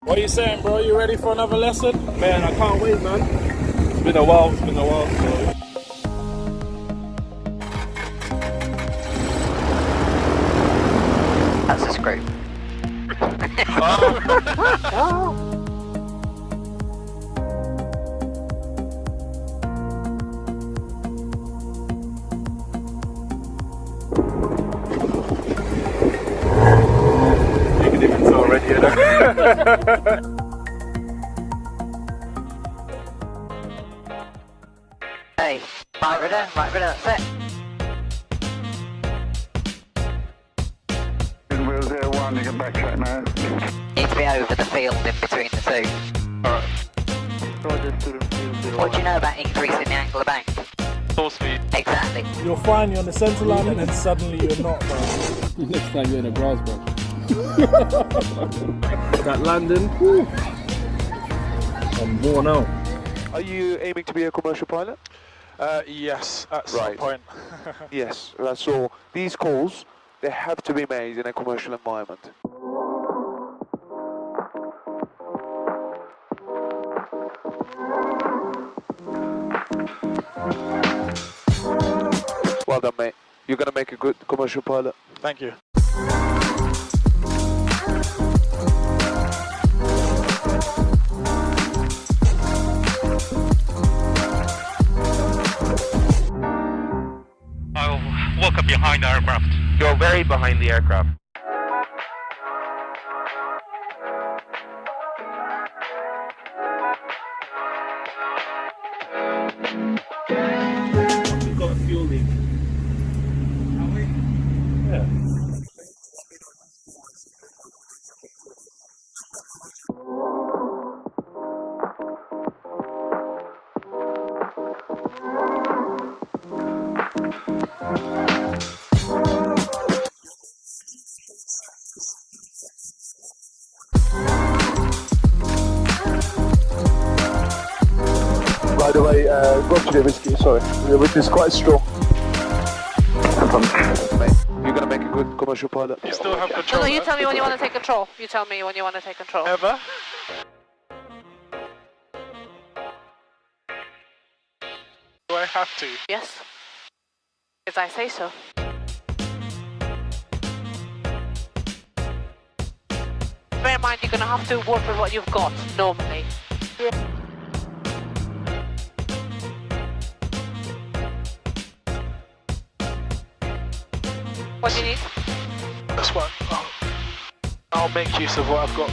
What are you saying, bro? You ready for another lesson? Man, I can't wait, man. It's been a while, so... That's a screw. You can even tell already, you know? Hey, right rudder, that's it. Wheel 01, you can backtrack now. Need to be over the field in between the two. Alright. What do you know about increasing the angle of bank? Full speed. Exactly. You're fine, you're on the centre line, and then suddenly you're not, bro. It looks like you're in a grass brush. That landing, whew. I'm worn out. Are you aiming to be a commercial pilot? Yes, at some point. Yes, so these calls, they have to be made in a commercial environment. Well done, mate. You're going to make a good commercial pilot. Thank you. I'll walk up behind the aircraft. You're very behind the aircraft. We've got a fuel leak. Have we? Yeah. By the way, Roger the whiskey, sorry. Your whiskey is quite strong. Mate, you're going to make a good commercial pilot. You still have control. No, you tell me when you want to take control. You tell me when you want to take control. Ever? Do I have to? Yes. Because I say so. Bear in mind, you're going to have to work with what you've got, normally. What do you need? That's what I'll make use of what I've got.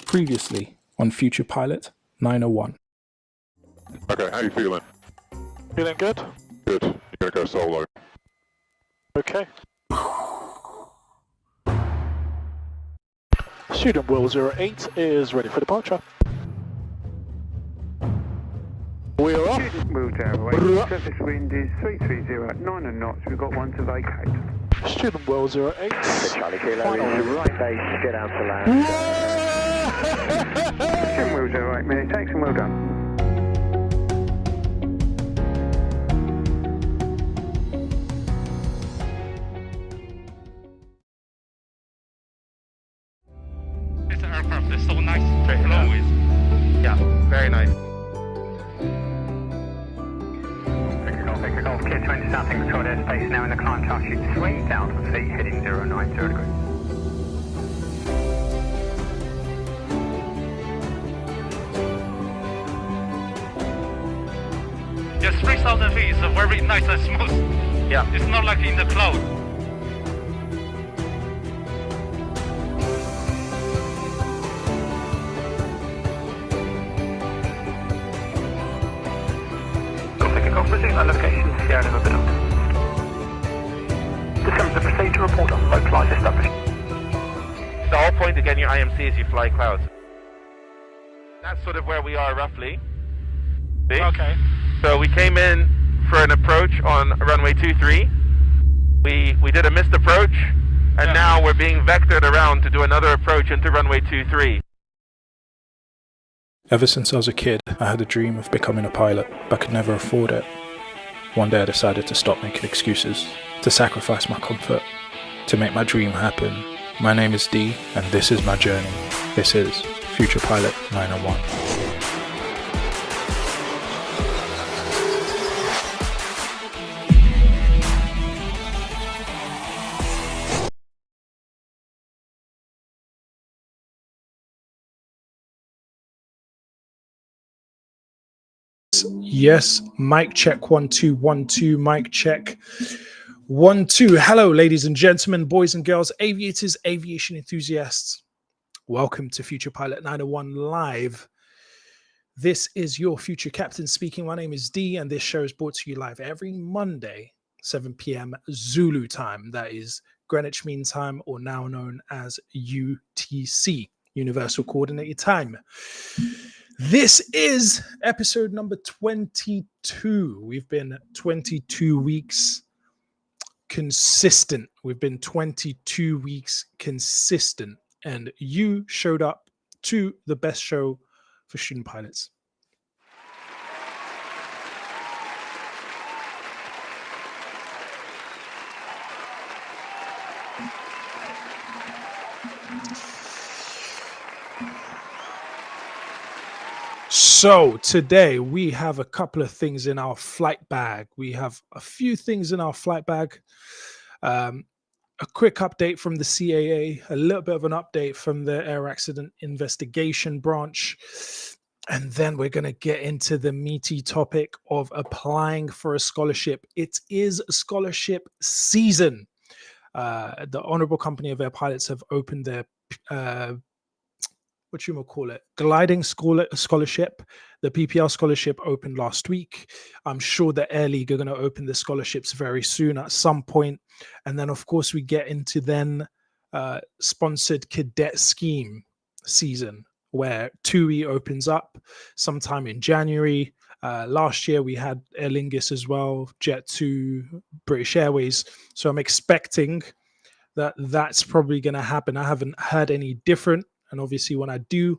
Previously on Future Pilot 901. Okay, how you feeling? Feeling good? Good. You're gonna go solo. Okay. Student Will 08 is ready for departure. We are off. Wheel 08, surface wind is 330 at 9 knots, we've got one to vacate. Student Will 08. Charlie Kilo is right base, get out to land. Student Wheel 08, minute takes and well done. This aircraft is so nice to fly with. Yeah, very nice. Victor Golf, clear to enter South Control airspace now in the climb task sheet 3,000 feet, heading 090 degrees. Yes, 3,000 feet is very nice and smooth. Yeah. It's not like in the cloud. Resume that location, Sierra Leone. This is the procedure report on localized established. The whole point of getting your IMC is you fly clouds. That's sort of where we are roughly. See? Okay. So we came in for an approach on runway 23. We did a missed approach, and now we're being vectored around to do another approach into runway 23. Ever since I was a kid, I had a dream of becoming a pilot, but could never afford it. One day I decided to stop making excuses, to sacrifice my comfort, to make my dream happen. My name is Dee, and this is my journey. This is Future Pilot 901. Yes, mic check 1 2 1 2, mic check 1 2. Hello, ladies and gentlemen, boys and girls, aviators, aviation enthusiasts. Welcome to Future Pilot 901 Live. This is your future captain speaking. My name is Dee, and this show is brought to you live every Monday, 7 p.m. Zulu time. That is Greenwich Mean Time, or now known as UTC, Universal Coordinated Time. This is episode number 22. We've been 22 weeks consistent. We've been 22 weeks consistent. And you showed up to the best show for student pilots. So today we have a couple of things in our flight bag. We have a few things in our flight bag. A quick update from the CAA, a little bit of an update from the Air Accident Investigation Branch. And then we're going to get into the meaty topic of applying for a scholarship. It is scholarship season. The Honorable Company of Air Pilots have opened their gliding scholarship. The PPL scholarship opened last week. I'm sure the Air League are going to open the scholarships very soon at some point. And then, of course, we get into then sponsored cadet scheme season, where TUI opens up sometime in January. Last year, we had Aer Lingus as well, Jet2, British Airways. So I'm expecting that that's probably going to happen. I haven't heard any different. And obviously, when I do,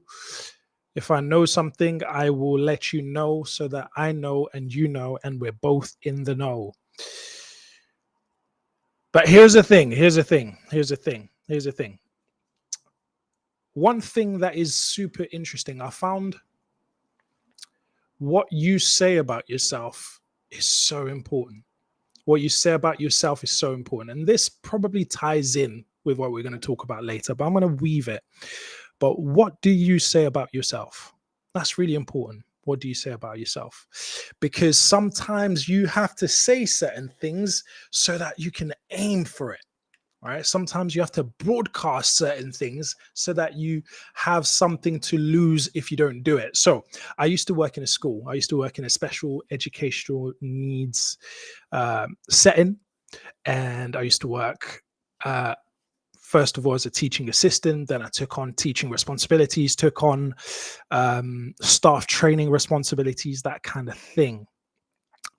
if I know something, I will let you know so that I know and you know, and we're both in the know. But here's the thing. One thing that is super interesting, I found what you say about yourself is so important. What you say about yourself is so important. And this probably ties in with what we're going to talk about later, but I'm going to weave it. But what do you say about yourself? That's really important. What do you say about yourself? Because sometimes you have to say certain things so that you can aim for it. All right. Sometimes you have to broadcast certain things so that you have something to lose if you don't do it. So I used to work in a school. I used to work in a special educational needs setting. And I used to work first of all as a teaching assistant. Then I took on teaching responsibilities, took on staff training responsibilities, that kind of thing.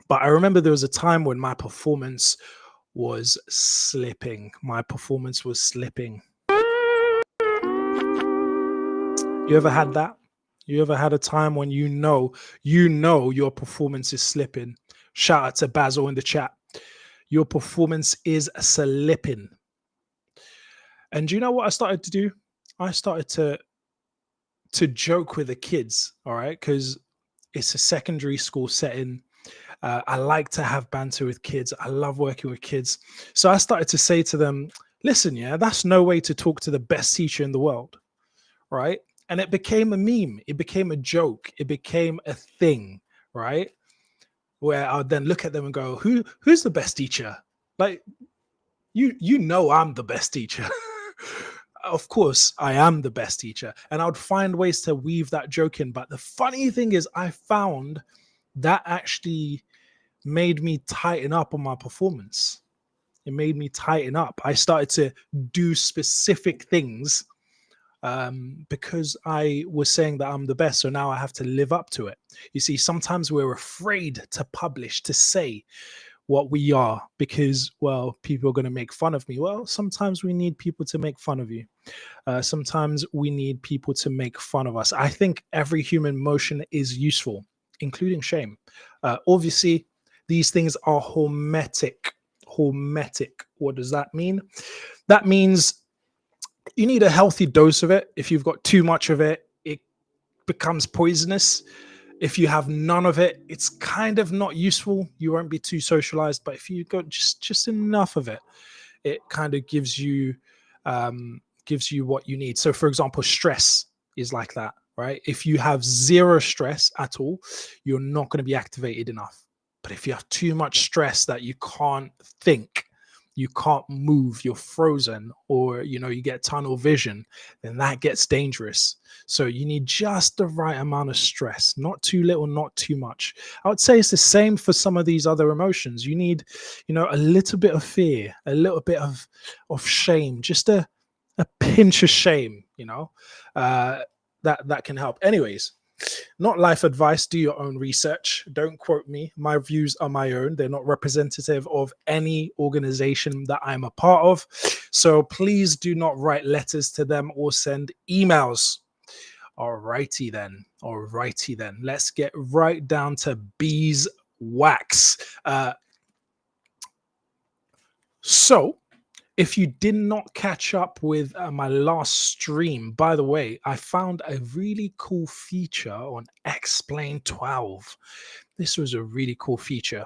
But I remember there was a time when my performance was slipping. You ever had that? You ever had a time when you know your performance is slipping? Shout out to Basil in the chat. Your performance is slipping. And do you know what I started to do? I started to joke with the kids, all right? Because it's a secondary school setting. I like to have banter with kids. I love working with kids. So I started to say to them, listen, yeah, that's no way to talk to the best teacher in the world, right? And it became a meme. It became a joke. It became a thing, right? Where I would then look at them and go, who's the best teacher? Like, you know I'm the best teacher. Of course, I am the best teacher. And I would find ways to weave that joke in. But the funny thing is, I found that actually made me tighten up on my performance. It made me tighten up. I started to do specific things because I was saying that I'm the best. So now I have to live up to it. You see, sometimes we're afraid to publish, to say. what we are because, well, people are going to make fun of me. Well, sometimes we need people to make fun of you. Sometimes we need people to make fun of us. I think every human emotion is useful, including shame. Obviously, these things are hormetic. Hormetic. What does that mean? That means you need a healthy dose of it. If you've got too much of it, it becomes poisonous. If you have none of it, it's kind of not useful. You won't be too socialized. But if you got just enough of it, it kind of gives you what you need. So, for example, stress is like that, right? If you have zero stress at all, you're not going to be activated enough. But if you have too much stress that you can't think, you can't move, you're frozen, or you get tunnel vision, then that gets dangerous. So you need just the right amount of stress, not too little, not too much. I would say it's the same for some of these other emotions. You need, a little bit of fear, a little bit of shame, just a pinch of shame, that can help. Anyways, not life advice. Do your own research. Don't quote me. My views are my own. They're not representative of any organization that I'm a part of. So please do not write letters to them or send emails. Alrighty then. Let's get right down to beeswax. So if you did not catch up with my last stream, by the way, I found a really cool feature on Explain 12. This was a really cool feature.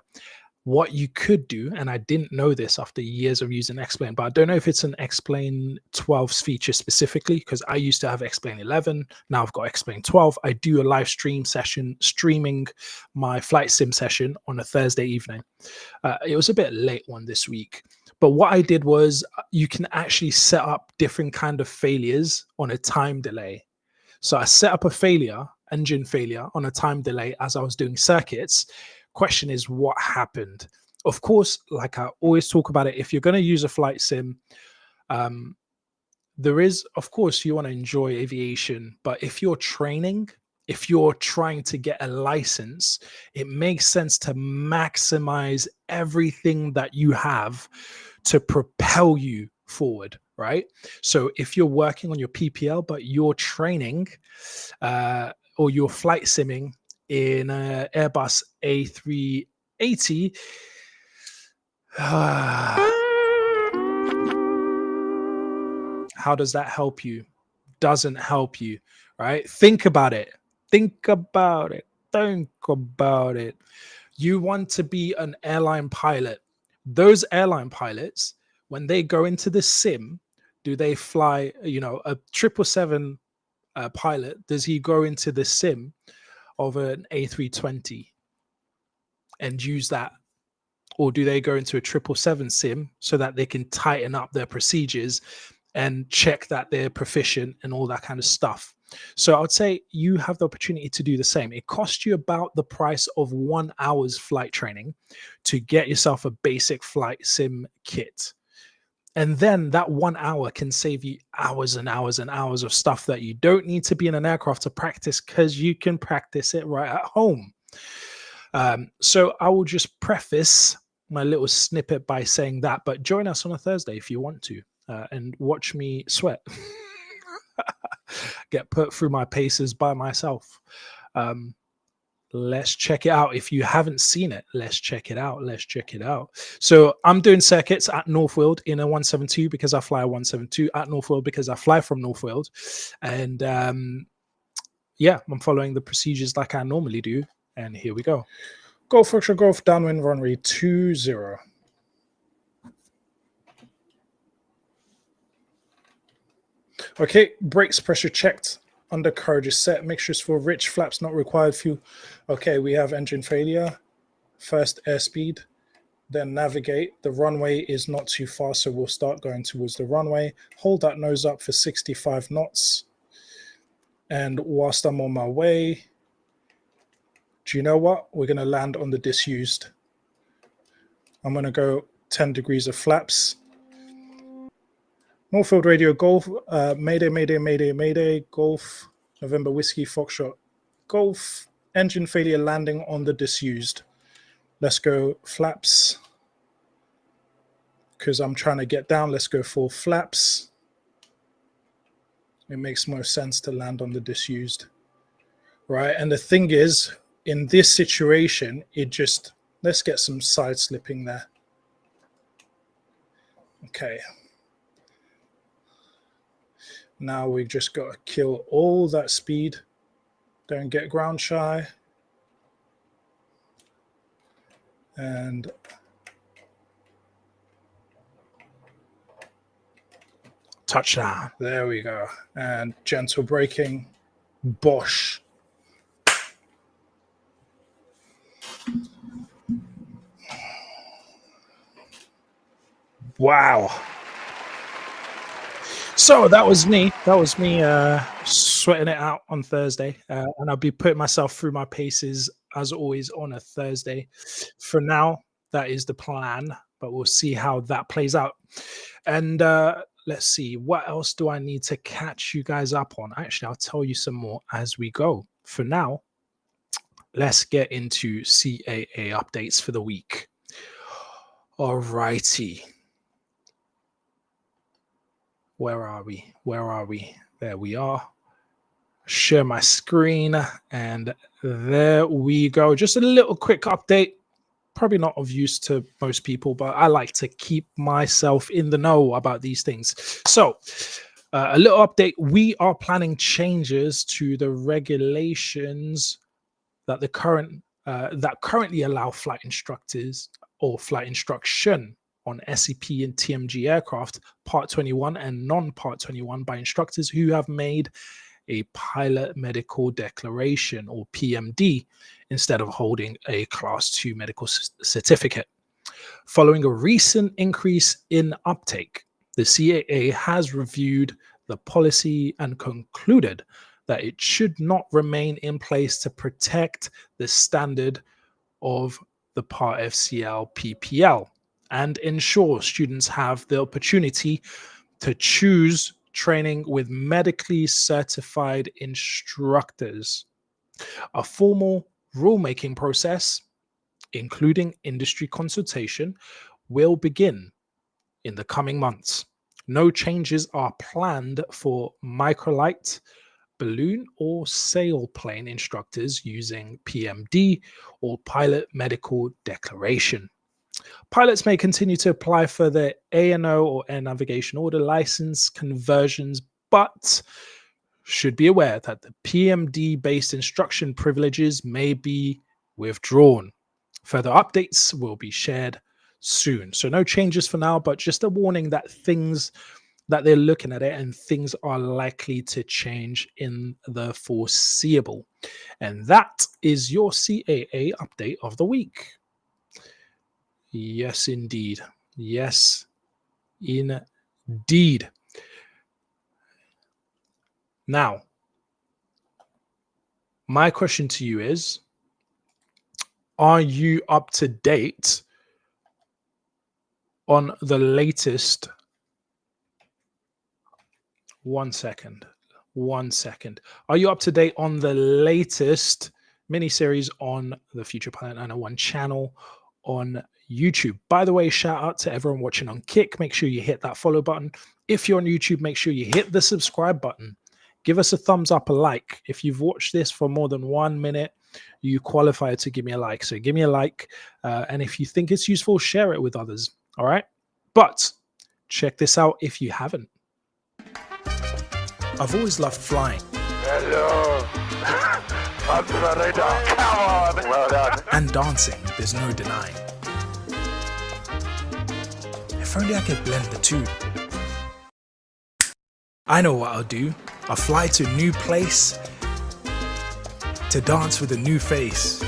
What you could do, and I didn't know this after years of using Explain, but I don't know if it's an Explain 12's feature specifically, because I used to have Explain 11. Now I've got Explain 12. I do a live stream session, streaming my flight sim session on a Thursday evening. It was a bit late one this week. But what I did was you can actually set up different kind of failures on a time delay. So I set up a engine failure on a time delay as I was doing circuits. Question is, what happened? Of course, like I always talk about it, if you're going to use a flight sim, there is, of course, you want to enjoy aviation. But if you're training, if you're trying to get a license, it makes sense to maximize everything that you have to propel you forward, right? So if you're working on your PPL, but you're training or you're flight simming in an Airbus A380, how does that help you? Doesn't help you, right? Think about it. Think about it. You want to be an airline pilot. Those airline pilots, when they go into the sim, do they fly, a 777 pilot? Does he go into the sim of an A320 and use that? Or do they go into a 777 sim so that they can tighten up their procedures and check that they're proficient and all that kind of stuff? So I would say you have the opportunity to do the same. It costs you about the price of 1 hour's flight training to get yourself a basic flight sim kit. And then that 1 hour can save you hours and hours and hours of stuff that you don't need to be in an aircraft to practice, because you can practice it right at home. So I will just preface my little snippet by saying that, but join us on a Thursday if you want to, and watch me sweat. Get put through my paces by myself. Let's check it out. If you haven't seen it, let's check it out. So I'm doing circuits at Northfield in a 172 because I fly a 172, at Northfield because I fly from Northfield. And yeah, I'm following the procedures like I normally do. And here we go. Golf Foxtrot Golf, downwind runway 20. Okay, brakes pressure checked. Undercarriage is set. Mixtures for rich. Flaps not required. Fuel. Okay, we have engine failure. First airspeed. Then navigate. The runway is not too far, so we'll start going towards the runway. Hold that nose up for 65 knots. And whilst I'm on my way, do you know what? We're going to land on the disused. I'm going to go 10 degrees of flaps. Northfield Radio Golf, Mayday, Mayday, Mayday, Mayday, Golf, November Whiskey, Foxtrot, Golf, engine failure landing on the disused. Let's go flaps because I'm trying to get down. Let's go full flaps. It makes more sense to land on the disused, right? And the thing is, in this situation, let's get some side slipping there. Okay. Now we've just got to kill all that speed. Don't get ground shy. And touchdown. There we go. And gentle braking. Bosh. Wow. So that was me. That was me sweating it out on Thursday. And I'll be putting myself through my paces as always on a Thursday. For now, that is the plan, but we'll see how that plays out. And let's see, what else do I need to catch you guys up on? Actually, I'll tell you some more as we go. For now, let's get into CAA updates for the week. All righty. Where are we? Where are we? There we are. Share my screen, and there we go. Just a little quick update. Probably not of use to most people, but I like to keep myself in the know about these things. So a little update. We are planning changes to the regulations that currently allow flight instructors or flight instruction on SEP and TMG aircraft, Part 21 and non-Part 21, by instructors who have made a pilot medical declaration or PMD instead of holding a Class 2 medical certificate. Following a recent increase in uptake, the CAA has reviewed the policy and concluded that it should not remain in place to protect the standard of the Part FCL PPL and ensure students have the opportunity to choose training with medically certified instructors. A formal rulemaking process, including industry consultation, will begin in the coming months. No changes are planned for microlight, balloon, or sailplane instructors using PMD or pilot medical declaration. Pilots may continue to apply for their ANO or Air Navigation Order license conversions, but should be aware that the PMD-based instruction privileges may be withdrawn. Further updates will be shared soon. So no changes for now, but just a warning that they're looking at it and things are likely to change in the foreseeable. And that is your CAA update of the week. Yes, indeed. Yes, indeed. Now, my question to you is, are you up to date on the latest? One second. Are you up to date on the latest mini-series on the Future Pilot 901 channel on YouTube? By the way, shout out to everyone watching on Kick. Make sure you hit that follow button. If you're on YouTube, make sure you hit the subscribe button. Give us a thumbs up, a like. If you've watched this for more than 1 minute, you qualify to give me a like. So give me a like. And if you think it's useful, share it with others. All right. But check this out if you haven't. I've always loved flying. Hello. Under the radar. Come on. Well done. And dancing, there's no denying. If only I could blend the two. I know what I'll do. I'll fly to a new place to dance with a new face.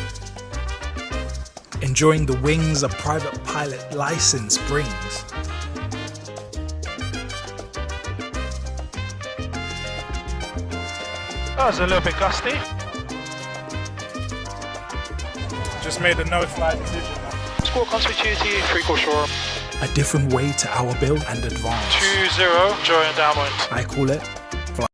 Enjoying the wings a private pilot license brings. That was a little bit gusty. Just made a no-fly decision. Squawk on switch duty, 3 shore. A different way to our build and advance. 20, join downwind. I call it fly.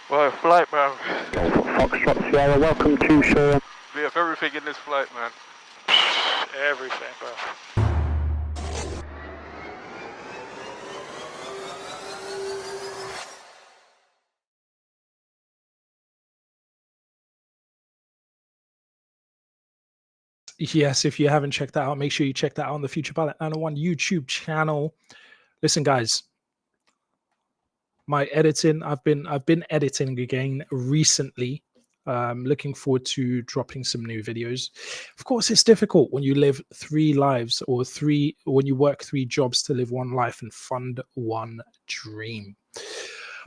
Well, flight man. Foxtrot Sierra, welcome to shore. We have everything in this flight, man. Everything, bro. Yes, if you haven't checked that out, make sure you check that out on the Future Pilot 901 YouTube channel. Listen, guys, my editing, I've been editing again recently. Looking forward to dropping some new videos. Of course, it's difficult when you live 3 lives or when you work 3 jobs to live 1 life and fund 1 dream.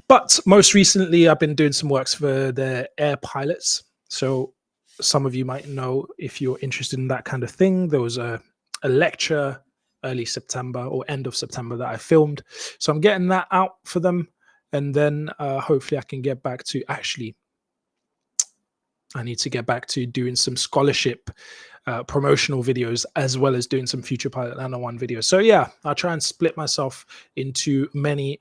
But most recently, I've been doing some works for the air pilots. So some of you might know, if you're interested in that kind of thing, there was a lecture early September or end of September that I filmed. So I'm getting that out for them. And then hopefully I can get back to I need to get back to doing some scholarship promotional videos, as well as doing some Future Pilot 901 videos. So yeah, I'll try and split myself into many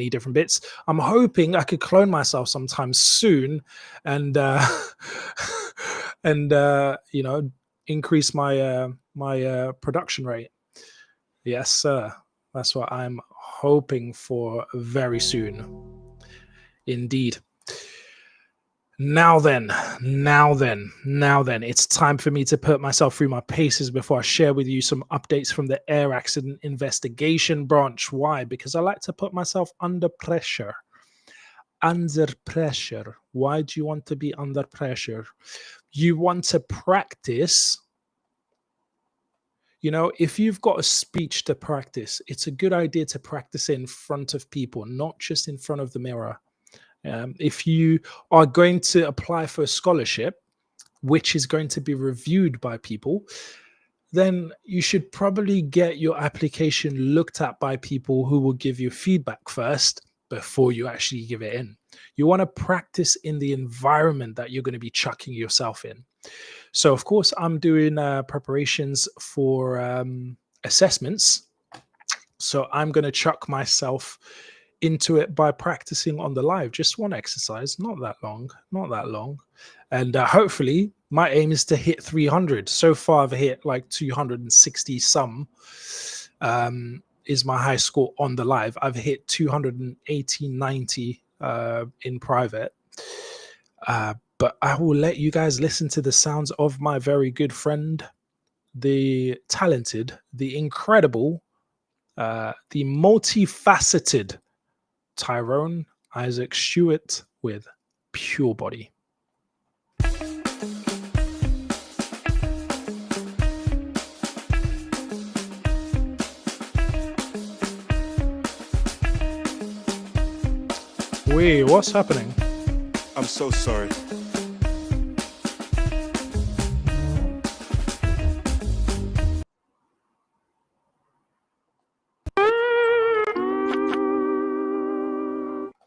different bits. I'm hoping I could clone myself sometime soon and you know, increase my my production rate. Yes, sir. That's what I'm hoping for very soon. Indeed. Now then, it's time for me to put myself through my paces before I share with you some updates from the Air Accident Investigation Branch. Why? Because I like to put myself under pressure. Under pressure. Why do you want to be under pressure? You want to practice. You know, if you've got a speech to practice, it's a good idea to practice it in front of people, not just in front of the mirror. If you are going to apply for a scholarship, which is going to be reviewed by people, then you should probably get your application looked at by people who will give you feedback first before you actually give it in. You want to practice in the environment that you're going to be chucking yourself in. So, of course, I'm doing preparations for assessments. So I'm going to chuck myself into it by practicing on the live. Just 1 exercise, not that long. And hopefully my aim is to hit 300. So far I've hit like 260 some is my high score on the live. I've hit 280, 90 in private. But I will let you guys listen to the sounds of my very good friend, the talented, the incredible, the multifaceted Tyrone Isaac Stewart with Pure Body. Wait, what's happening? I'm so sorry.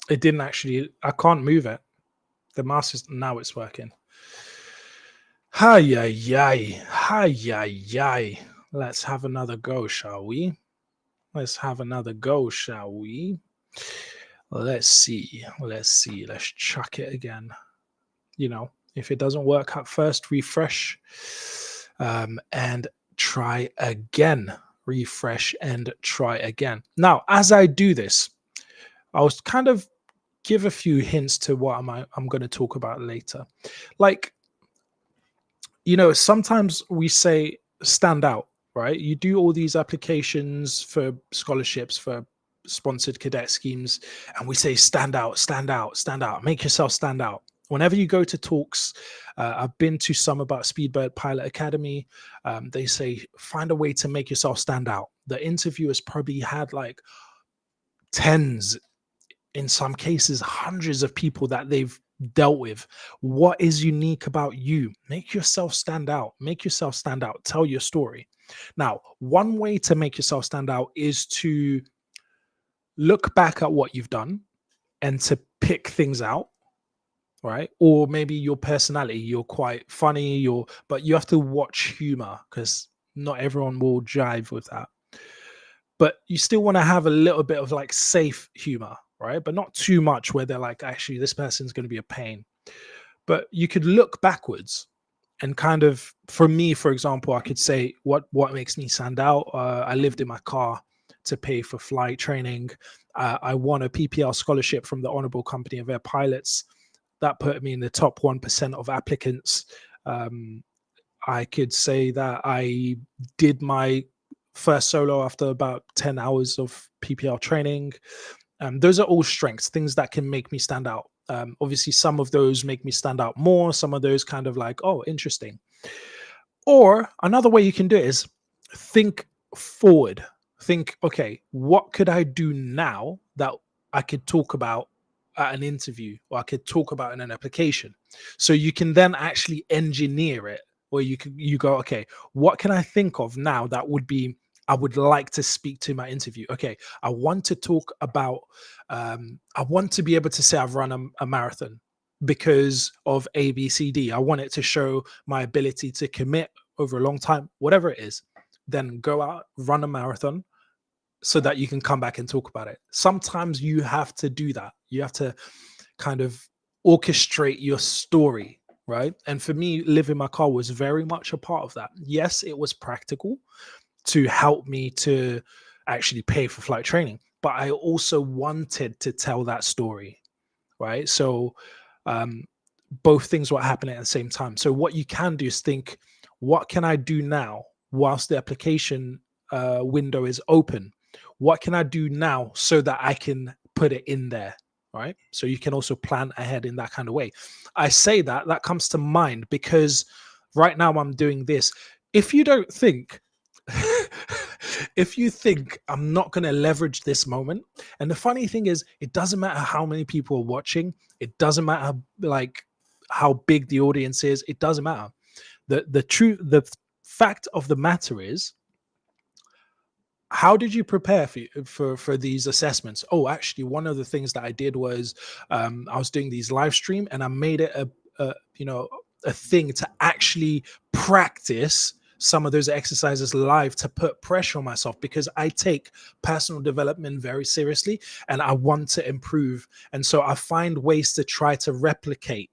It didn't actually, I can't move it. The mouse is, now it's working. Hi. Let's have another go, shall we? Let's see. Let's chuck it again. You know, if it doesn't work at first, refresh and try again. Refresh and try again. Now, as I do this, I'll kind of give a few hints to what I'm going to talk about later. Like, you know, sometimes we say stand out, right? You do all these applications for scholarships, for sponsored cadet schemes, and we say stand out, make yourself stand out. Whenever you go to talks, I've been to some about Speedbird Pilot Academy. They say find a way to make yourself stand out. The interviewers probably had like tens, in some cases hundreds of people that they've dealt with. What is unique about you? Make yourself stand out. Tell your story. Now, one way to make yourself stand out is to look back at what you've done and to pick things out, right? Or maybe your personality, you're quite funny, but you have to watch humor, because not everyone will jive with that. But you still want to have a little bit of like safe humor, right? But not too much where they're like, actually, this person's going to be a pain. But you could look backwards and kind of, for me, for example, I could say what makes me stand out. I lived in my car to pay for flight training. I won a PPL scholarship from the Honorable Company of Air Pilots. That put me in the top 1% of applicants. I could say that I did my first solo after about 10 hours of PPL training. Those are all strengths, things that can make me stand out. Obviously, some of those make me stand out more. Some of those kind of like, oh, interesting. Or another way you can do it is think forward. Think, okay, what could I do now that I could talk about at an interview, or I could talk about in an application? So you can then actually engineer it, where you go, okay, what can I think of now that would be, I would like to speak to my interview? Okay, I want to talk about, I want to be able to say I've run a marathon because of A, B, C, D. I want it to show my ability to commit over a long time, whatever it is. Then go out, run a marathon, so that you can come back and talk about it. Sometimes you have to do that. You have to kind of orchestrate your story, right? And for me, living my car was very much a part of that. Yes, it was practical to help me to actually pay for flight training, but I also wanted to tell that story, right? So both things were happening at the same time. So what you can do is think, what can I do now whilst the application window is open? What can I do now so that I can put it in there, right? So you can also plan ahead in that kind of way. I say that comes to mind because right now I'm doing this. If you don't think, if you think I'm not going to leverage this moment, and the funny thing is, it doesn't matter how many people are watching. It doesn't matter like how big the audience is. It doesn't matter. The fact of the matter is, how did you prepare for these assessments? Oh, actually, one of the things that I did was I was doing these live stream, and I made it a thing to actually practice some of those exercises live to put pressure on myself, because I take personal development very seriously and I want to improve. And so I find ways to try to replicate.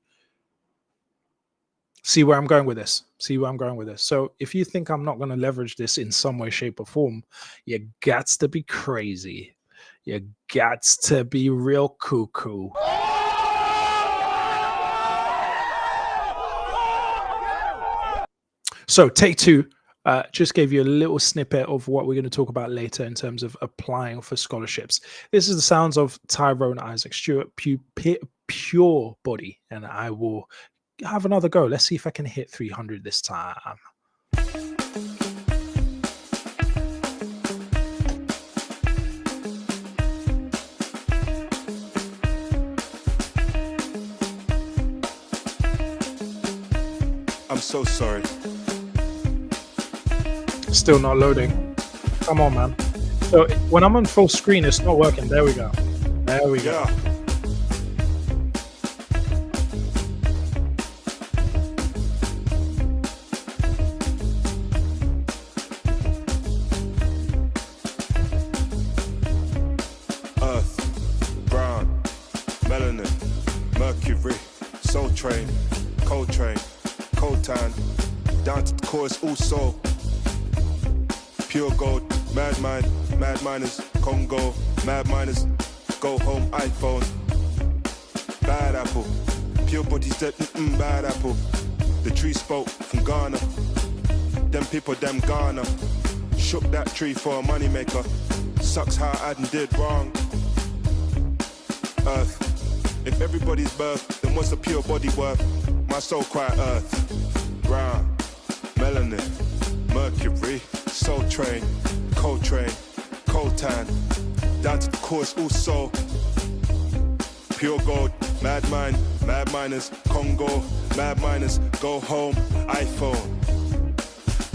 See where I'm going with this? See where I'm going with this? So if you think I'm not going to leverage this in some way, shape, or form, you gots to be crazy. You gots to be real cuckoo. So take two. Just gave you a little snippet of what we're going to talk about later in terms of applying for scholarships. This is the sounds of Tyrone Isaac Stewart, Pure Body, and I will have another go. Let's see if I can hit 300 this time. I'm so sorry. Still not loading. Come on, man. So when I'm on full screen, it's not working. There we go. There we go. Yeah. Earth, brown, melanin, mercury, soul train, cold tan, down to the core is all soul. Pure gold, mad mind, mad miners, Congo, mad miners, go home, iPhone. Bad apple, pure bodies dead, bad apple. The tree spoke from Ghana, them people, them Ghana. Shook that tree for a money maker. Sucks how I did wrong. Earth, if everybody's birth, then what's the pure body worth? My soul cry earth, brown, melanin, mercury, soul train, cold tan, down to the course, all soul. Pure gold, mad mind, mad miners, Congo, mad miners, go home, iPhone.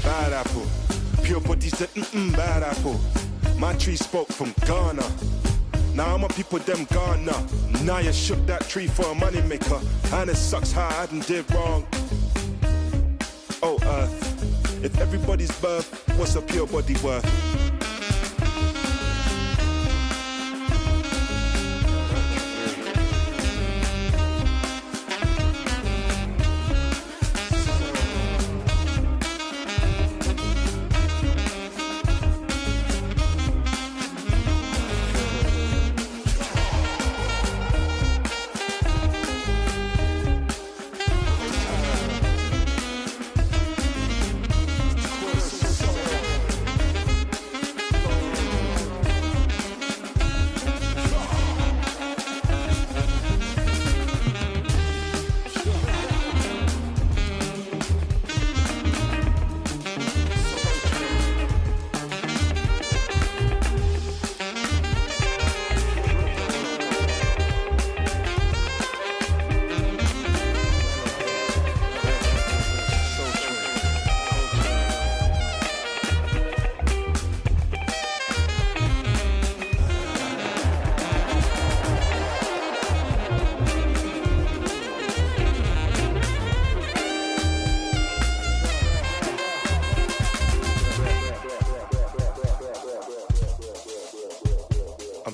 Bad apple, pure bodies that bad apple. My tree spoke from Ghana. Now I'm a people them Ghana. Now you shook that tree for a money maker, and it sucks how I did wrong. Oh earth, if everybody's birth, what's a pure body worth?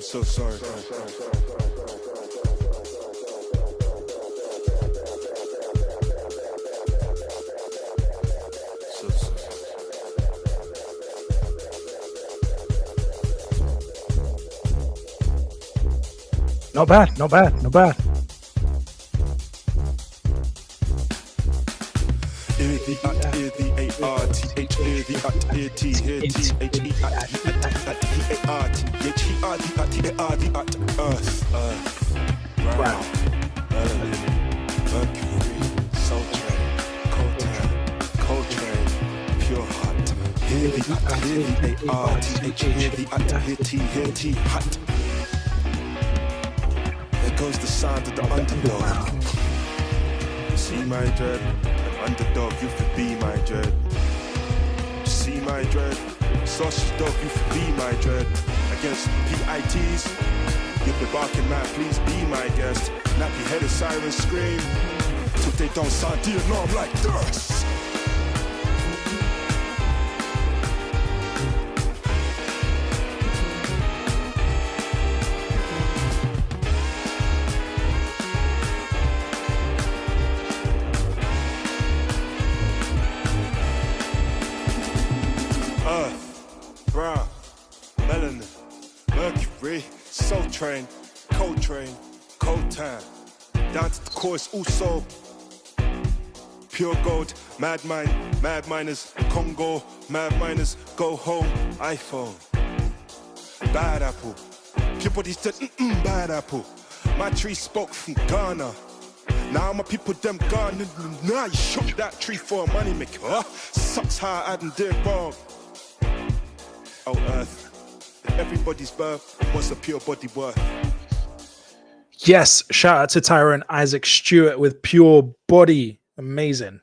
So sorry. So sorry. Not bad, not bad, not bad. Wow. Mercury, Soul Train, Cold Train, Pure Heart. Hear the A-R-T-H, hear the T, hut. There goes the sound of the underdog. See my dread, an underdog, you could be my dread. See my dread, sausage dog, you could be my dread. Against PITs, you'll be barking mad, please be my guest. Nappy headed sirens scream, till they don't sound the alarm like this. Brown, melanin, Mercury, Soul Train, Cold Time. Down to the chorus also. Pure gold, mad miners, Congo, mad miners, go home, iPhone. Bad apple, people these said, bad apple. My tree spoke from Ghana. Now my people them gone, now you shot that tree for a money maker. Sucks how I done did wrong. Oh earth, if everybody's birth, what's a pure body worth? Yes, shout out to Tyrone Isaac Stewart with Pure Body. Amazing.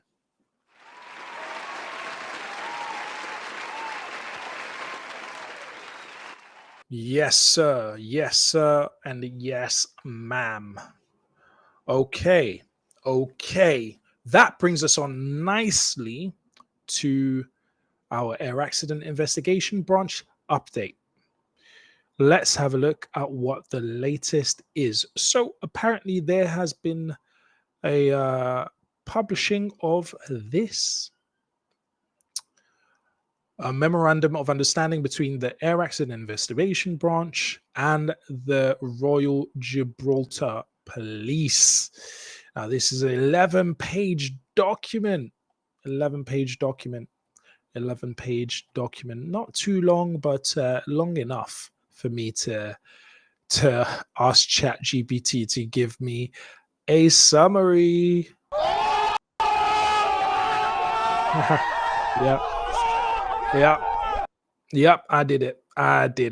Yes, sir. Yes, sir. And yes, ma'am. Okay. That brings us on nicely to our Air Accident Investigation Branch update. Let's have a look at what the latest is. So apparently there has been a publishing of this. A memorandum of understanding between the Air Accident Investigation Branch and the Royal Gibraltar Police. Now, this is an 11-page document. 11-page document. Not too long, but long enough for me to ask ChatGPT to give me a summary. Yep, I did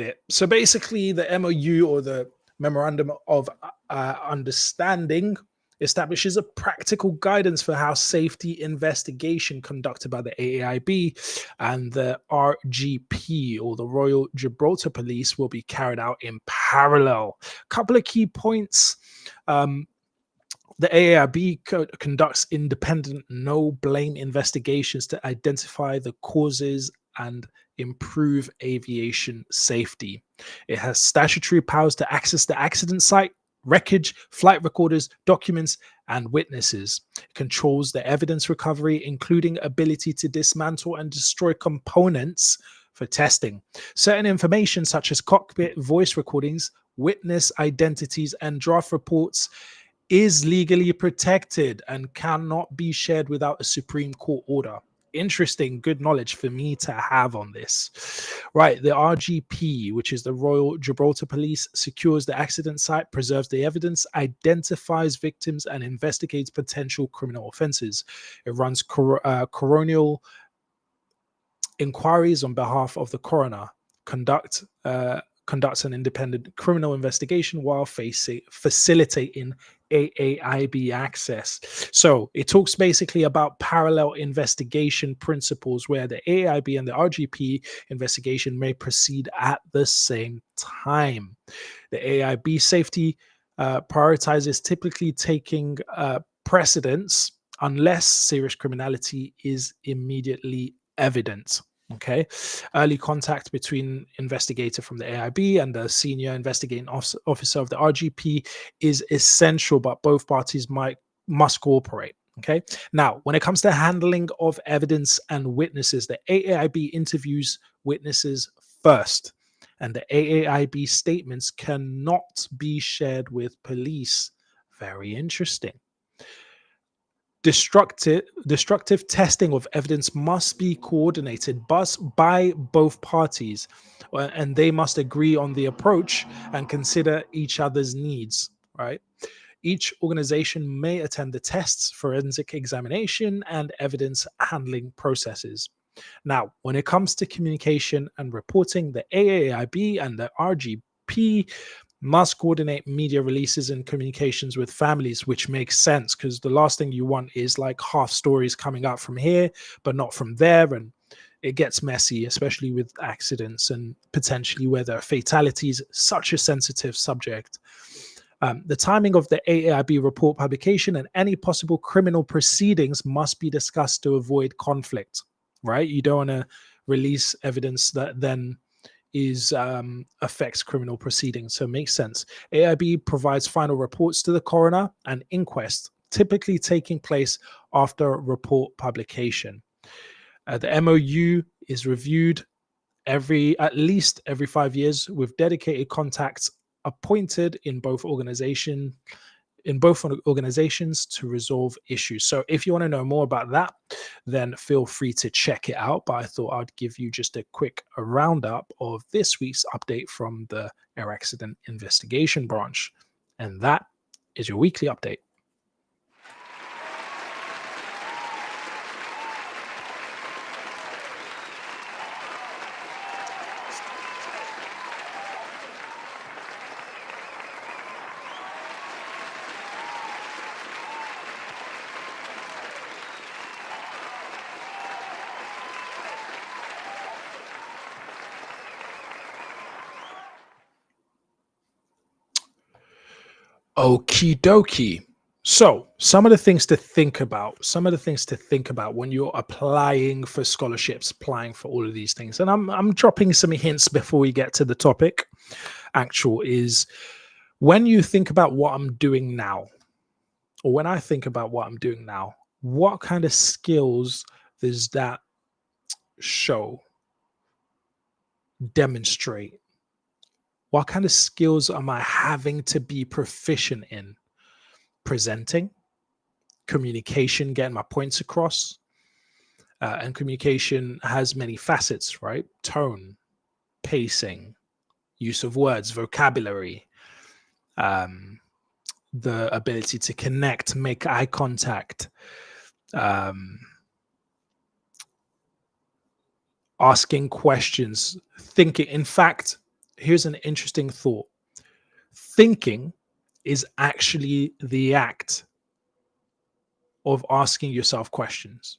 it. So basically the MOU, or the Memorandum of Understanding, establishes a practical guidance for how safety investigation conducted by the AAIB and the RGP, or the Royal Gibraltar Police, will be carried out in parallel. Couple of key points. The AAIB conducts independent, no-blame investigations to identify the causes and improve aviation safety. It has statutory powers to access the accident site, wreckage, flight recorders, documents, and witnesses. It controls the evidence recovery, including ability to dismantle and destroy components for testing. Certain information, such as cockpit voice recordings, witness identities, and draft reports, is legally protected and cannot be shared without a Supreme Court order. Interesting, good knowledge for me to have on this. Right, the RGP, which is the Royal Gibraltar Police, secures the accident site, preserves the evidence, identifies victims, and investigates potential criminal offences. It runs coronial inquiries on behalf of the coroner, conducts an independent criminal investigation while facilitating AAIB access. So it talks basically about parallel investigation principles, where the AAIB and the RGP investigation may proceed at the same time. The AAIB safety prioritizes typically taking precedence unless serious criminality is immediately evident. Okay, early contact between investigator from the AIB and the senior investigating officer of the RGP is essential, but both parties must cooperate. Okay, now when it comes to handling of evidence and witnesses, the AAIB interviews witnesses first, and the AAIB statements cannot be shared with police. Very interesting. Destructive testing of evidence must be coordinated by both parties, and they must agree on the approach and consider each other's needs, right? Each organization may attend the tests, forensic examination, and evidence handling processes. Now, when it comes to communication and reporting, the AAIB and the RGP must coordinate media releases and communications with families, which makes sense because the last thing you want is like half stories coming out from here, but not from there. And it gets messy, especially with accidents and potentially where there are fatalities, such a sensitive subject. The timing of the AAIB report publication and any possible criminal proceedings must be discussed to avoid conflict, right? You don't want to release evidence that then affects criminal proceedings. So it makes sense. AIB provides final reports to the coroner and inquest, typically taking place after report publication. The MOU is reviewed at least every 5 years with dedicated contacts appointed in both organizations to resolve issues. So if you want to know more about that, then feel free to check it out. But I thought I'd give you just a quick roundup of this week's update from the Air Accident Investigation Branch. And that is your weekly update. Okie dokie. So some of the things to think about, when you're applying for scholarships, applying for all of these things. And I'm dropping some hints before we get to the topic actual is when you think about what I'm doing now, or when I think about what I'm doing now, what kind of skills does that show, demonstrate? What kind of skills am I having to be proficient in? Presenting, communication, getting my points across. And communication has many facets, right? Tone, pacing, use of words, vocabulary, the ability to connect, make eye contact, asking questions, thinking. In fact, here's an interesting thought. Thinking is actually the act of asking yourself questions.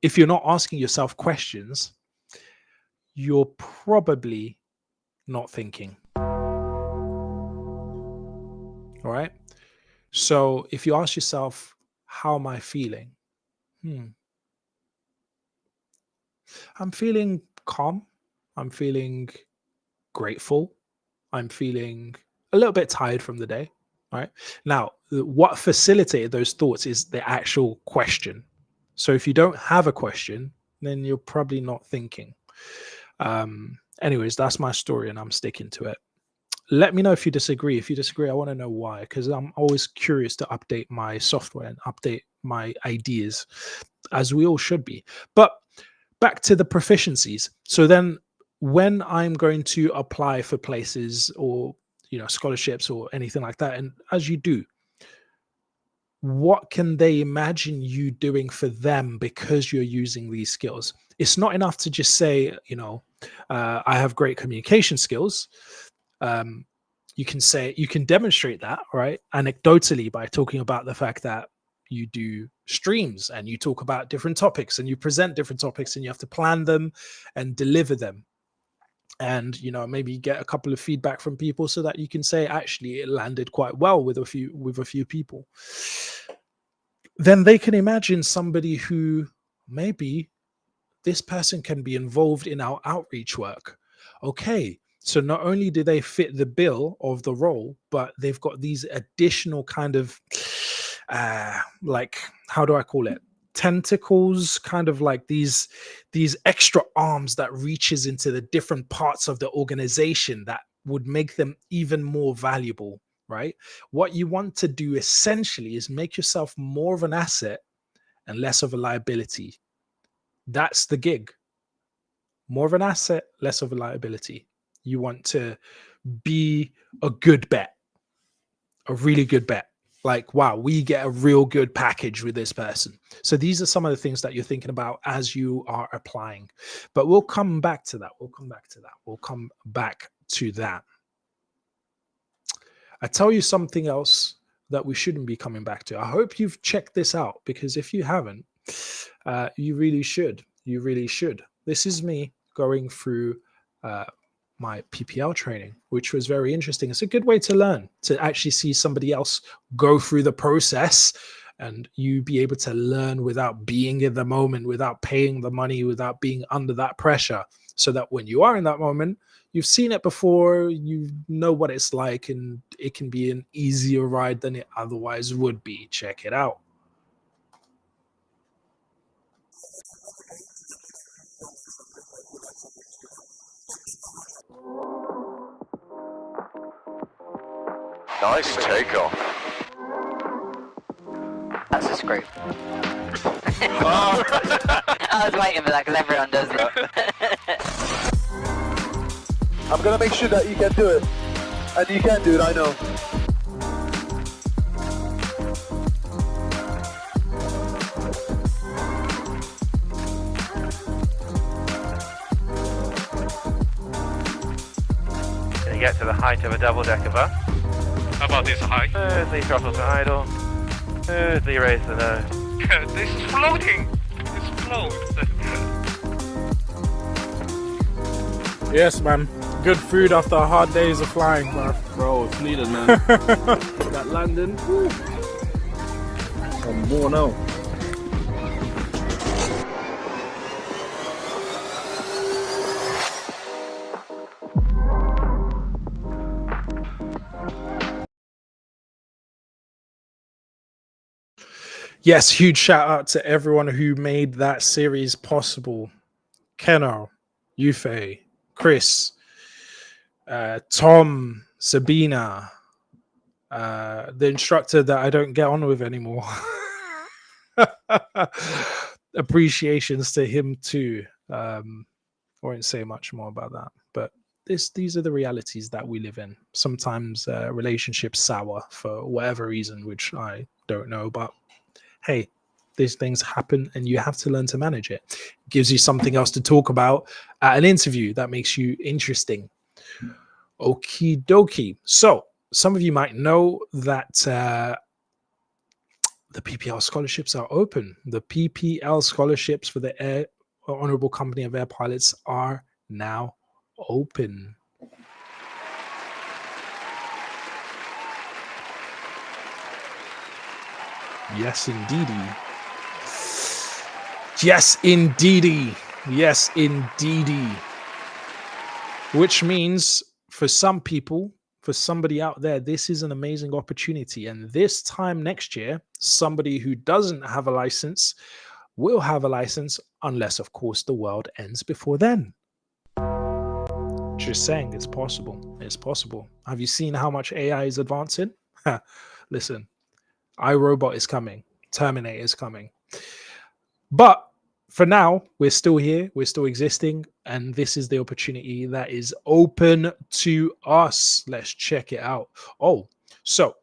If you're not asking yourself questions, you're probably not thinking. All right. So if you ask yourself, how am I feeling? I'm feeling calm. I'm feeling grateful. I'm feeling a little bit tired from the day. All right. Now, what facilitated those thoughts is the actual question. So if you don't have a question, then you're probably not thinking. Anyways, that's my story and I'm sticking to it. Let me know if you disagree. If you disagree, I want to know why, because I'm always curious to update my software and update my ideas, as we all should be. But back to the proficiencies. So then when I'm going to apply for places or, scholarships or anything like that, and as you do, what can they imagine you doing for them because you're using these skills? It's not enough to just say, I have great communication skills. You can demonstrate that, right? Anecdotally, by talking about the fact that you do streams and you talk about different topics and you present different topics and you have to plan them and deliver them. And, maybe get a couple of feedback from people so that you can say, actually, it landed quite well with a few people. Then they can imagine somebody who maybe this person can be involved in our outreach work. Okay, so not only do they fit the bill of the role, but they've got these additional kind of like, how do I call it, tentacles, kind of like these extra arms that reaches into the different parts of the organization that would make them even more valuable, right? What you want to do essentially is make yourself more of an asset and less of a liability. That's the gig. More of an asset, less of a liability. You want to be a good bet, a really good bet. Like, wow, we get a real good package with this person. So these are some of the things that you're thinking about as you are applying. But we'll come back to that. We'll come back to that. We'll come back to that. I tell you something else that we shouldn't be coming back to. I hope you've checked this out, because if you haven't, you really should. You really should. This is me going through my PPL training, which was very interesting. It's a good way to learn, to actually see somebody else go through the process, and you be able to learn without being in the moment, without paying the money, without being under that pressure, so that when you are in that moment, you've seen it before, you know what it's like, and it can be an easier ride than it otherwise would be. Check it out. Nice takeoff. That's a screw. I was waiting for that because everyone does it. I'm gonna make sure that you can do it. And you can do it, I know. Can you get to the height of a double-decker bus? How about this high? Smoothly throttle to idle. Smoothly raise the nose. This is floating. It's float. Yes, man. Good food after hard days of flying, bro. Bro, it's needed, man. That landing. Woo. I'm worn out. Yes, huge shout out to everyone who made that series possible. Kenno, Yufe, Chris, Tom, Sabina, the instructor that I don't get on with anymore. Appreciations to him too. I won't say much more about that, but these are the realities that we live in. Sometimes relationships sour for whatever reason, which I don't know, but hey, these things happen and you have to learn to manage it. It gives you something else to talk about at an interview that makes you interesting. Okie dokie. So some of you might know that the PPL scholarships are open. The PPL scholarships for the Honorable Company of Air Pilots are now open. Yes, indeedy. Yes, indeedy. Yes, indeedy. Which means for some people, for somebody out there, this is an amazing opportunity. And this time next year, somebody who doesn't have a license will have a license, unless, of course, the world ends before then. Just saying, it's possible. It's possible. Have you seen how much AI is advancing? Listen, iRobot is coming. Terminator is coming. But for now, we're still here. We're still existing. And this is the opportunity that is open to us. Let's check it out. Oh, so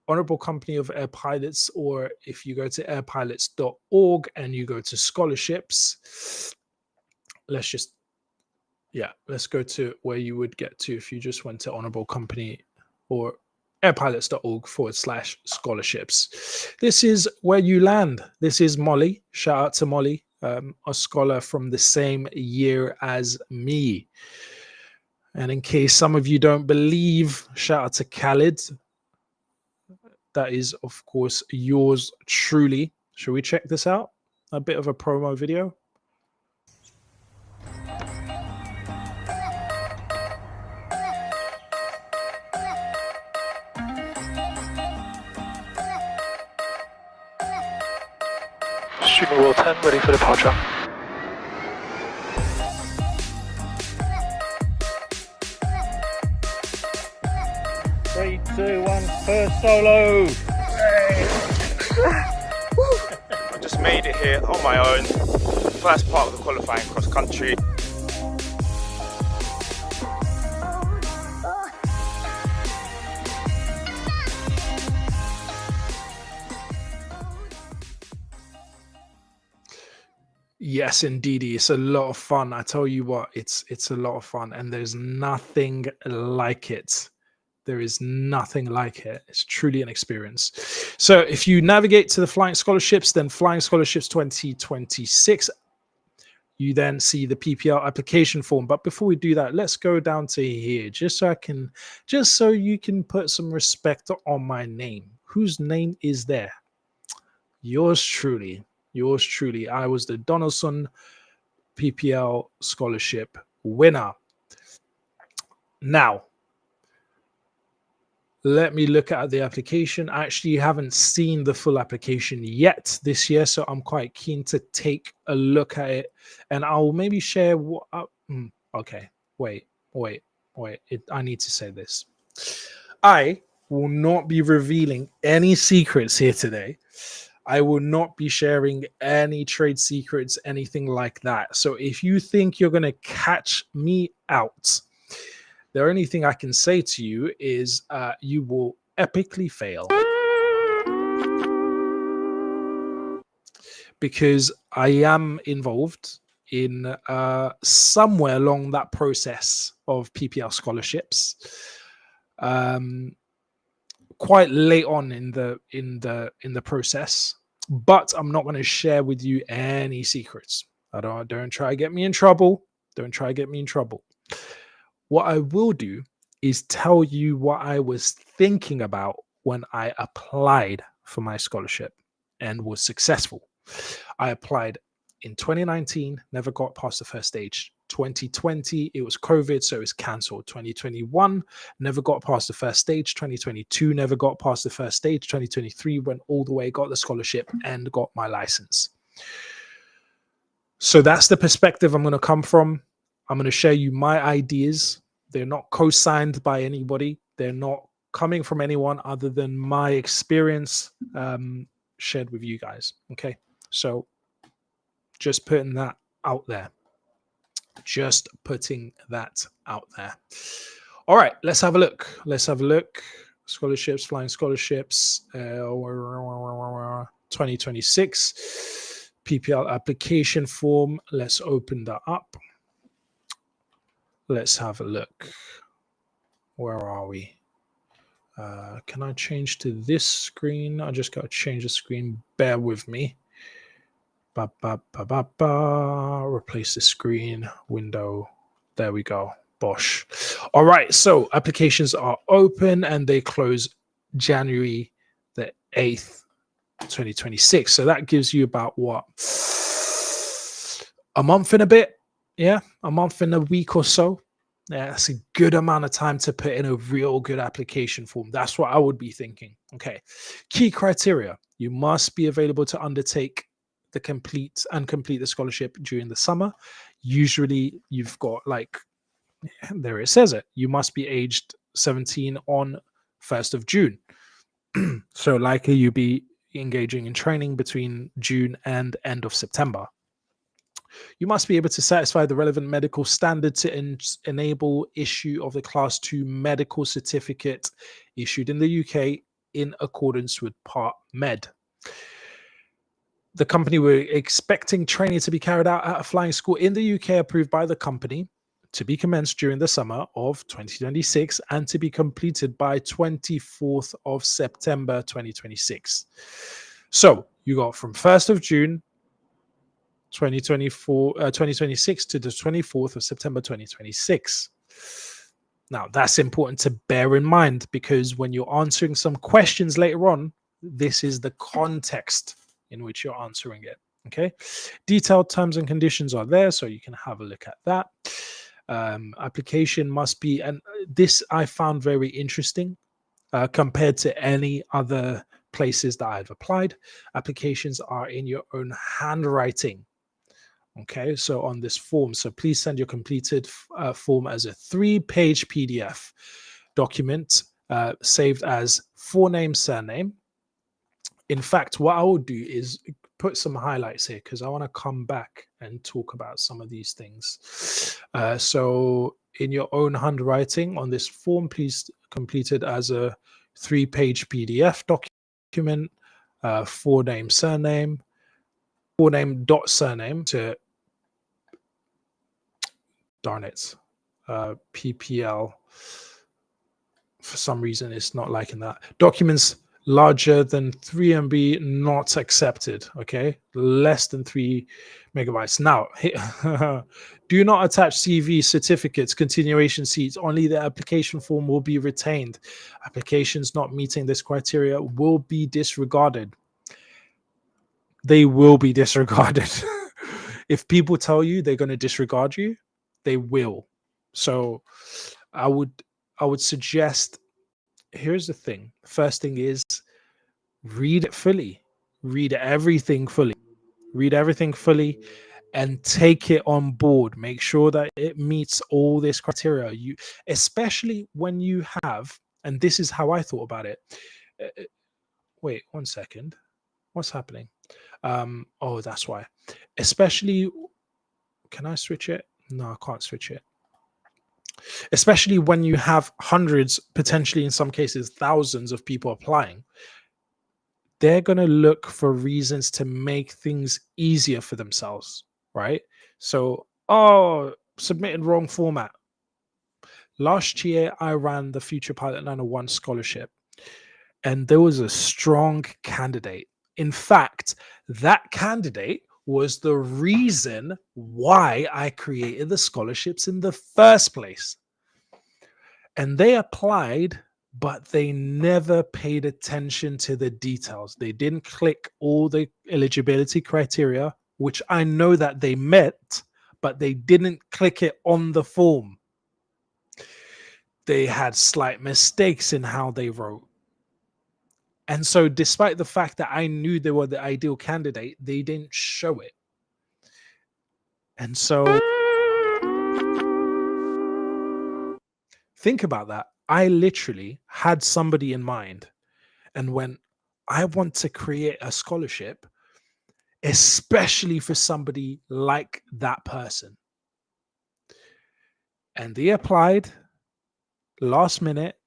Honorable Company of Air Pilots, or if you go to airpilots.org and you go to scholarships, let's go to where you would get to if you just went to Honorable Company or airpilots.org/scholarships. This is where you land. This is Molly. Shout out to Molly, a scholar from the same year as me. And in case some of you don't believe, shout out to Khalid. That is, of course, yours truly. Should we check this out? A bit of a promo video. Student Wheel 10, ready for departure. Three, two, one, first solo. I just made it here on my own. First part of the qualifying cross country. Yes, indeed, it's a lot of fun. I tell you what, it's a lot of fun, and there's nothing like it. There is nothing like it. It's truly an experience. So if you navigate to the Flying Scholarships, then Flying Scholarships 2026, you then see the PPL application form. But before we do that, let's go down to here, just so you can put some respect on my name. Whose name is there? Yours truly. Yours truly. I was the Donaldson PPL scholarship winner. Now, let me look at the application. I actually haven't seen the full application yet this year, so I'm quite keen to take a look at it, and I'll maybe share what. Okay, wait. I need to say this. I will not be revealing any secrets here today. I will not be sharing any trade secrets, anything like that. So if you think you're going to catch me out, the only thing I can say to you is you will epically fail. Because I am involved in somewhere along that process of PPL scholarships. Quite late on in the process, but I'm not going to share with you any secrets. Don't try to get me in trouble. Don't try to get me in trouble. What I will do is tell you what I was thinking about when I applied for my scholarship and was successful. I applied in 2019, never got past the first stage. 2020, it was COVID, so it was cancelled. 2021, never got past the first stage. 2022, never got past the first stage. 2023, went all the way, got the scholarship, and got my license. So that's the perspective I'm going to come from. I'm going to share you my ideas. They're not co-signed by anybody. They're not coming from anyone other than my experience shared with you guys. Okay, so just putting that out there. Just putting that out there. All right, let's have a look. Scholarships, Flying Scholarships, 2026 PPL application form. Let's open that up. Let's have a look. Where are we? Can I change to this screen? I just got to change the screen. Bear with me. Replace the screen window. There we go. Bosh. All right. So applications are open and they close January the 8th, 2026. So that gives you about what? A month and a bit. Yeah. A month and a week or so. Yeah, that's a good amount of time to put in a real good application form. That's what I would be thinking. Okay. Key criteria. You must be available to undertake complete the scholarship during the summer. Usually you've got there it says it. You must be aged 17 on 1st of June. So likely you'll be engaging in training between June and end of September. You must be able to satisfy the relevant medical standard to enable issue of the Class 2 medical certificate issued in the UK in accordance with Part Med. The company were expecting training to be carried out at a flying school in the UK approved by the company to be commenced during the summer of 2026 and to be completed by 24th of September 2026. So you got from 1st of June 2026 to the 24th of September 2026. Now that's important to bear in mind because when you're answering some questions later on, this is the context in which you're answering it. Okay, detailed terms and conditions are there, so you can have a look at that. Application must be, and this I found very interesting compared to any other places that I've applied. Applications are in your own handwriting. Okay, so on this form, so please send your completed form as a 3-page PDF document saved as forename, surname. In fact, what I will do is put some highlights here because I want to come back and talk about some of these things. So in your own handwriting on this form, please complete it as a 3-page PDF document, forename, surname, forename dot surname to, darn it, PPL. For some reason, it's not liking that. Documents larger than 3 MB not accepted. Okay, less than 3 megabytes. Now, do not attach CV, certificates, continuation seats. Only the application form will be retained. Applications not meeting this criteria will be disregarded. They will be disregarded. If people tell you they're going to disregard you, they will. So I would suggest, here's the thing. First thing is read it fully. Read everything fully. Read everything fully and take it on board. Make sure that it meets all this criteria. You, especially when you have, and this is how I thought about it. Wait, 1 second. What's happening? Oh, that's why. Especially, can I switch it? No, I can't switch it. Especially when you have hundreds, potentially in some cases thousands of people applying, they're going to look for reasons to make things easier for themselves, right? So, oh, submitted wrong format. Last year, I ran the Future Pilot 901 scholarship, and there was a strong candidate. In fact, that candidate was the reason why I created the scholarships in the first place. And they applied, but they never paid attention to the details. They didn't click all the eligibility criteria, which I know that they met, but they didn't click it on the form. They had slight mistakes in how they wrote. And so despite the fact that I knew they were the ideal candidate, they didn't show it. And so think about that. I literally had somebody in mind. And when I want to create a scholarship, especially for somebody like that person, and they applied last minute,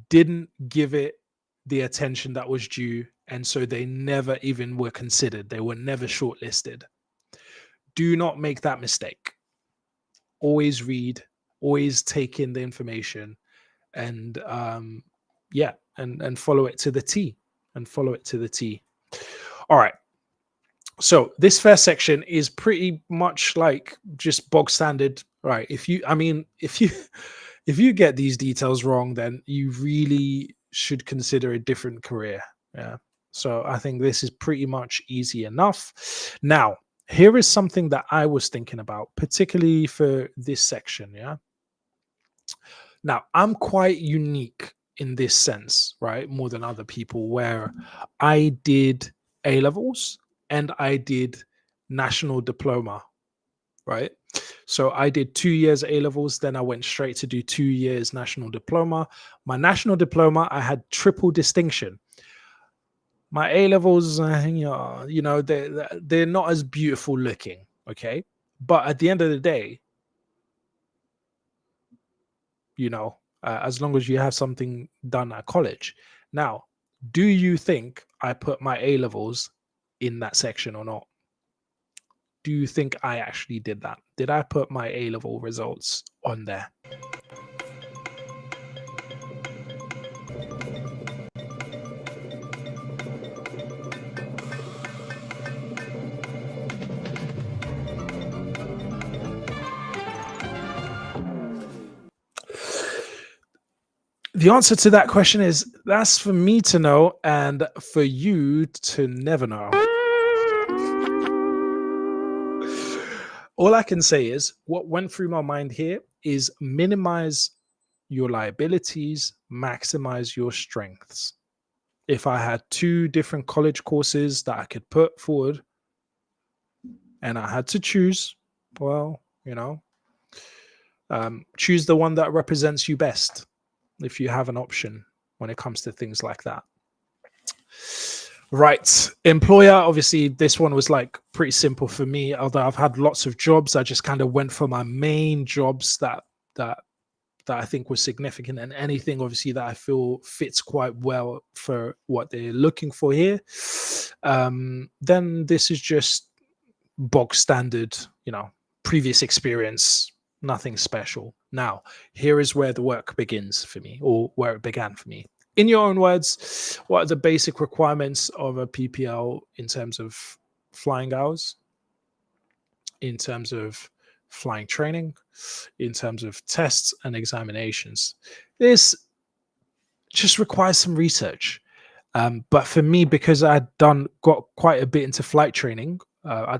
didn't give it the attention that was due, and so they never even were considered. They were never shortlisted. Do not make that mistake. Always read, always take in the information, and and follow it to the T. All right. So this first section is pretty much like just bog standard, right? If you get these details wrong, then you really should consider a different career. Yeah. So I think this is pretty much easy enough. Now, here is something that I was thinking about, particularly for this section. Yeah. Now, I'm quite unique in this sense, right? More than other people, where I did A-levels and I did national diploma, right? So I did 2 years A-levels, then I went straight to do 2 years national diploma. My national diploma, I had triple distinction. My A-levels, they're not as beautiful looking, okay? But at the end of the day, as long as you have something done at college. Now, do you think I put my A-levels in that section or not? Do you think I actually did that? Did I put my A-level results on there? The answer to that question is that's for me to know and for you to never know. All I can say is what went through my mind here is minimize your liabilities, maximize your strengths. if I had 2 different college courses that I could put forward and I had to choose, well, choose the one that represents you best if you have an option when it comes to things like that. Right. Employer, obviously, this one was like pretty simple for me. Although I've had lots of jobs, I just kind of went for my main jobs that I think was significant, and anything obviously that I feel fits quite well for what they're looking for here. Then this is just bog standard, previous experience, nothing special. Now, here is where the work begins for me, or where it began for me. In your own words, what are the basic requirements of a PPL in terms of flying hours, in terms of flying training, in terms of tests and examinations? This just requires some research. But for me, because I'd got quite a bit into flight training,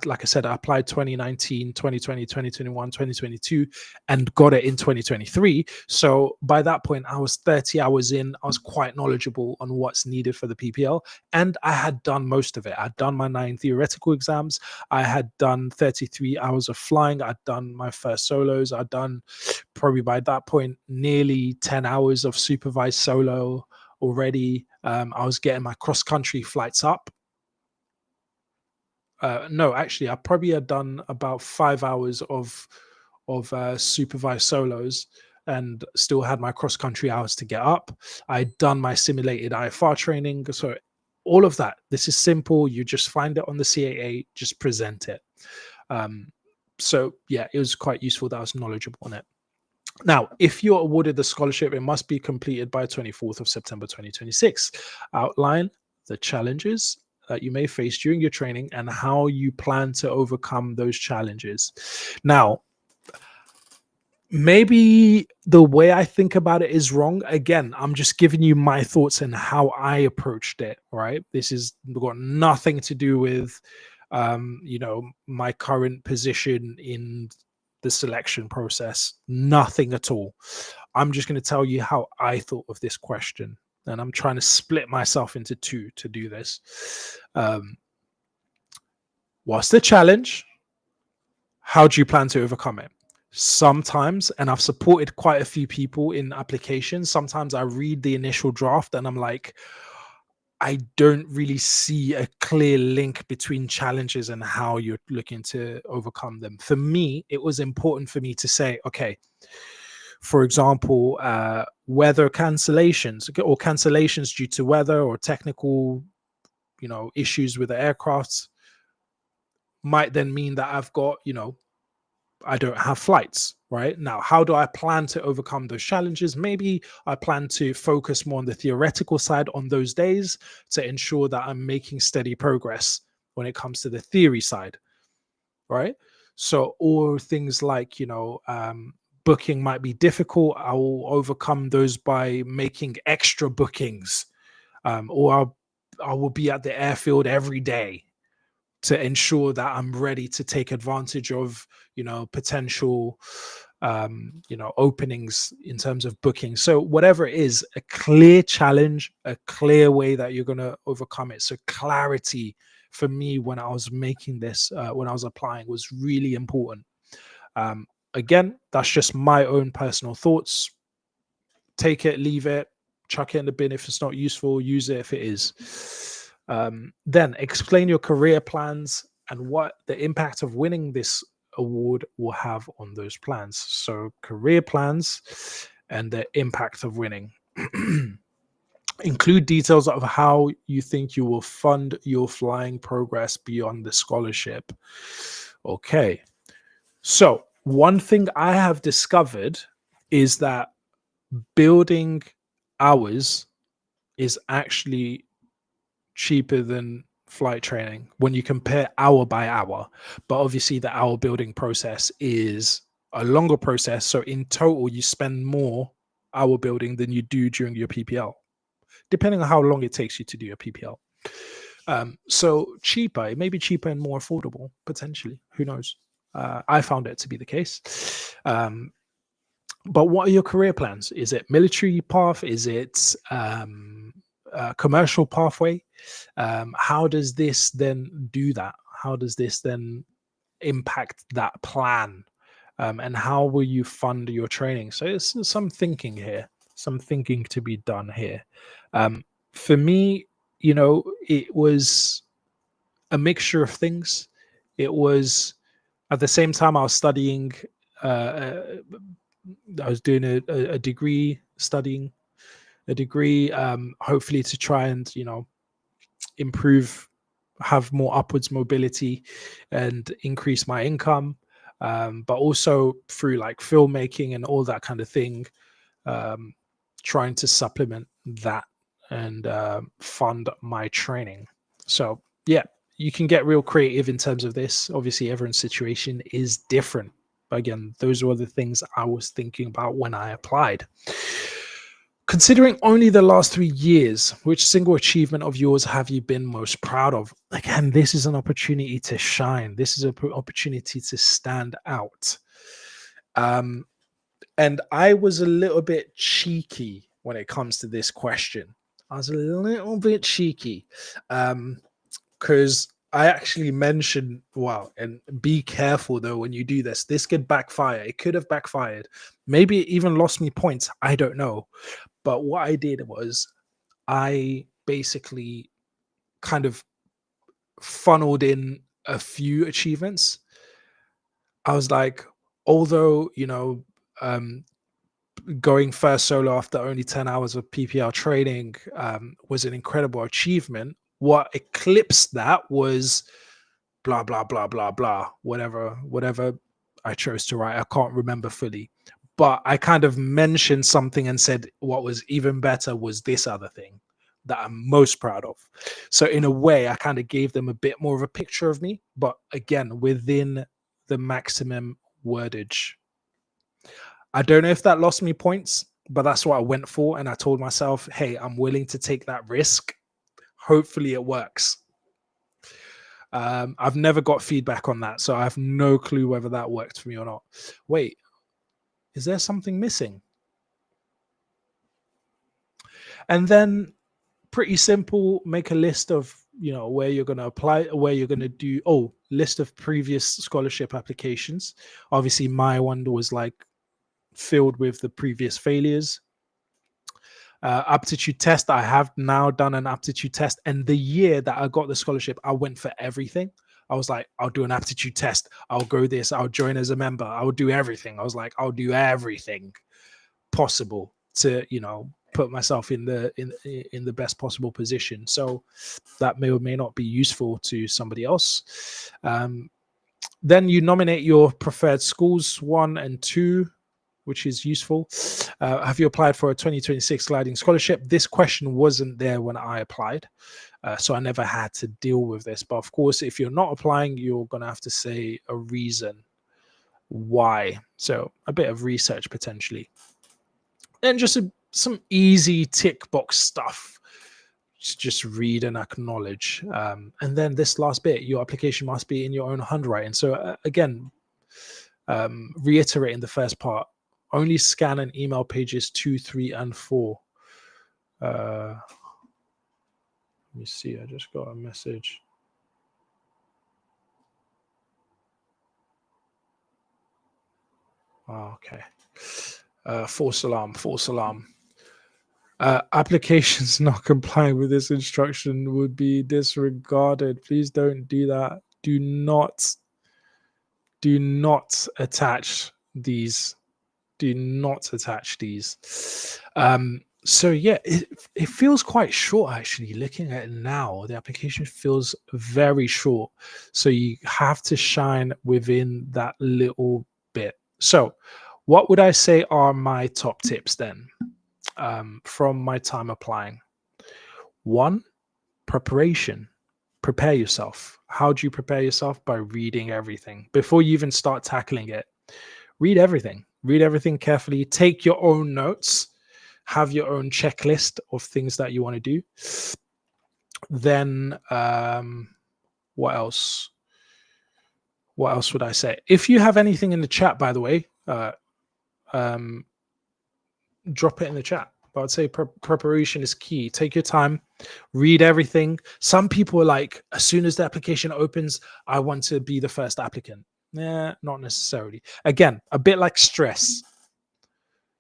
like I said, I applied 2019, 2020, 2021, 2022, and got it in 2023. So by that point, I was 30 hours in. I was quite knowledgeable on what's needed for the PPL. And I had done most of it. I'd done my 9 theoretical exams. I had done 33 hours of flying. I'd done my first solos. I'd done probably by that point, nearly 10 hours of supervised solo already. I was getting my cross-country flights up. No, actually, I probably had done about 5 hours of supervised solos and still had my cross-country hours to get up. I'd done my simulated IFR training. So all of that, this is simple. You just find it on the CAA, just present it. So yeah, it was quite useful that I was knowledgeable on it. Now, if you're awarded the scholarship, it must be completed by 24th of September 2026. Outline the challenges that you may face during your training and how you plan to overcome those challenges. Now, maybe the way I think about it is wrong. Again, I'm just giving you my thoughts and how I approached it, right? This has got nothing to do with, my current position in the selection process, nothing at all. I'm just going to tell you how I thought of this question, and I'm trying to split myself into 2 to do this. What's the challenge? How do you plan to overcome it? Sometimes, and I've supported quite a few people in applications, sometimes I read the initial draft and I'm like, I don't really see a clear link between challenges and how you're looking to overcome them. For me, it was important for me to say, okay, for example, weather cancellations or cancellations due to weather or technical, issues with the aircraft might then mean that I've got, I don't have flights. Right now, how do I plan to overcome those challenges? Maybe I plan to focus more on the theoretical side on those days to ensure that I'm making steady progress when it comes to the theory side, right? So, or things like, booking might be difficult. I will overcome those by making extra bookings, or I will be at the airfield every day to ensure that I'm ready to take advantage of, potential, openings in terms of booking. So whatever it is, a clear challenge, a clear way that you're going to overcome it. So clarity for me when I was making this, when I was applying, was really important. Again, that's just my own personal thoughts. Take it, leave it, chuck it in the bin if it's not useful, use it if it is. Then explain your career plans and what the impact of winning this award will have on those plans. So career plans and the impact of winning. Include details of how you think you will fund your flying progress beyond the scholarship. Okay. So one thing I have discovered is that building hours is actually cheaper than flight training when you compare hour by hour. But obviously the hour building process is a longer process. So in total, you spend more hour building than you do during your PPL, depending on how long it takes you to do your PPL. So cheaper, it may be cheaper and more affordable, potentially. Who knows? I found it to be the case. But what are your career plans? Is it military path? Is it commercial pathway. How does this then do that? How does this then impact that plan? And how will you fund your training? So it's some thinking here, some thinking to be done here. For me, it was a mixture of things. It was at the same time I was studying, I was doing a degree, studying a degree, hopefully to try and, improve, have more upwards mobility and increase my income. But also through like filmmaking and all that kind of thing, trying to supplement that and fund my training. So yeah, you can get real creative in terms of this. Obviously, everyone's situation is different. But again, those were the things I was thinking about when I applied. Considering only the last 3 years, which single achievement of yours have you been most proud of? Again, this is an opportunity to shine. This is an opportunity to stand out. And I was a little bit cheeky when it comes to this question. I was a little bit cheeky because I actually mentioned, wow, and be careful though when you do this. This could backfire. It could have backfired. Maybe it even lost me points. I don't know. But what I did was I basically kind of funneled in a few achievements. I was like, although, going first solo after only 10 hours of PPL training was an incredible achievement, what eclipsed that was blah, blah, blah, blah, blah, whatever I chose to write. I can't remember fully. But I kind of mentioned something and said what was even better was this other thing that I'm most proud of. So in a way, I kind of gave them a bit more of a picture of me, but again, within the maximum wordage. I don't know if that lost me points, but that's what I went for. And I told myself, hey, I'm willing to take that risk. Hopefully it works. I've never got feedback on that, so I have no clue whether that worked for me or not. Wait. Is there something missing? And then pretty simple, make a list of, where you're going to apply, where you're going to do, list of previous scholarship applications. Obviously, my one was like filled with the previous failures. Aptitude test, I have now done an aptitude test. And the year that I got the scholarship, I went for everything. I was like, I'll do an aptitude test. I'll go this. I'll join as a member. I'll do everything. I was like, I'll do everything possible to, put myself in the best possible position. So that may or may not be useful to somebody else. Then you nominate your preferred schools 1 and 2, which is useful. Have you applied for a 2026 gliding scholarship? This question wasn't there when I applied. So I never had to deal with this. But of course, if you're not applying, you're going to have to say a reason why. So a bit of research potentially. And just some easy tick box stuff. Just read and acknowledge. And then this last bit, your application must be in your own handwriting. So again, reiterating the first part, only scan and email pages 2, 3, and 4. Let me see, I just got a message. Oh, okay. False alarm. Applications not complying with this instruction would be disregarded. Please don't do that. Do not attach these. Do not attach these. So yeah, it feels quite short actually. Looking at it now, the application feels very short. So you have to shine within that little bit. So what would I say are my top tips then from my time applying? 1, preparation. Prepare yourself. How do you prepare yourself? By reading everything. Before you even start tackling it, read everything. Read everything carefully. Take your own notes. Have your own checklist of things that you want to do. Then what else? What else would I say? If you have anything in the chat, by the way, drop it in the chat. But I'd say preparation is key. Take your time. Read everything. Some people are like, as soon as the application opens, I want to be the first applicant. Nah, not necessarily. Again, a bit like stress.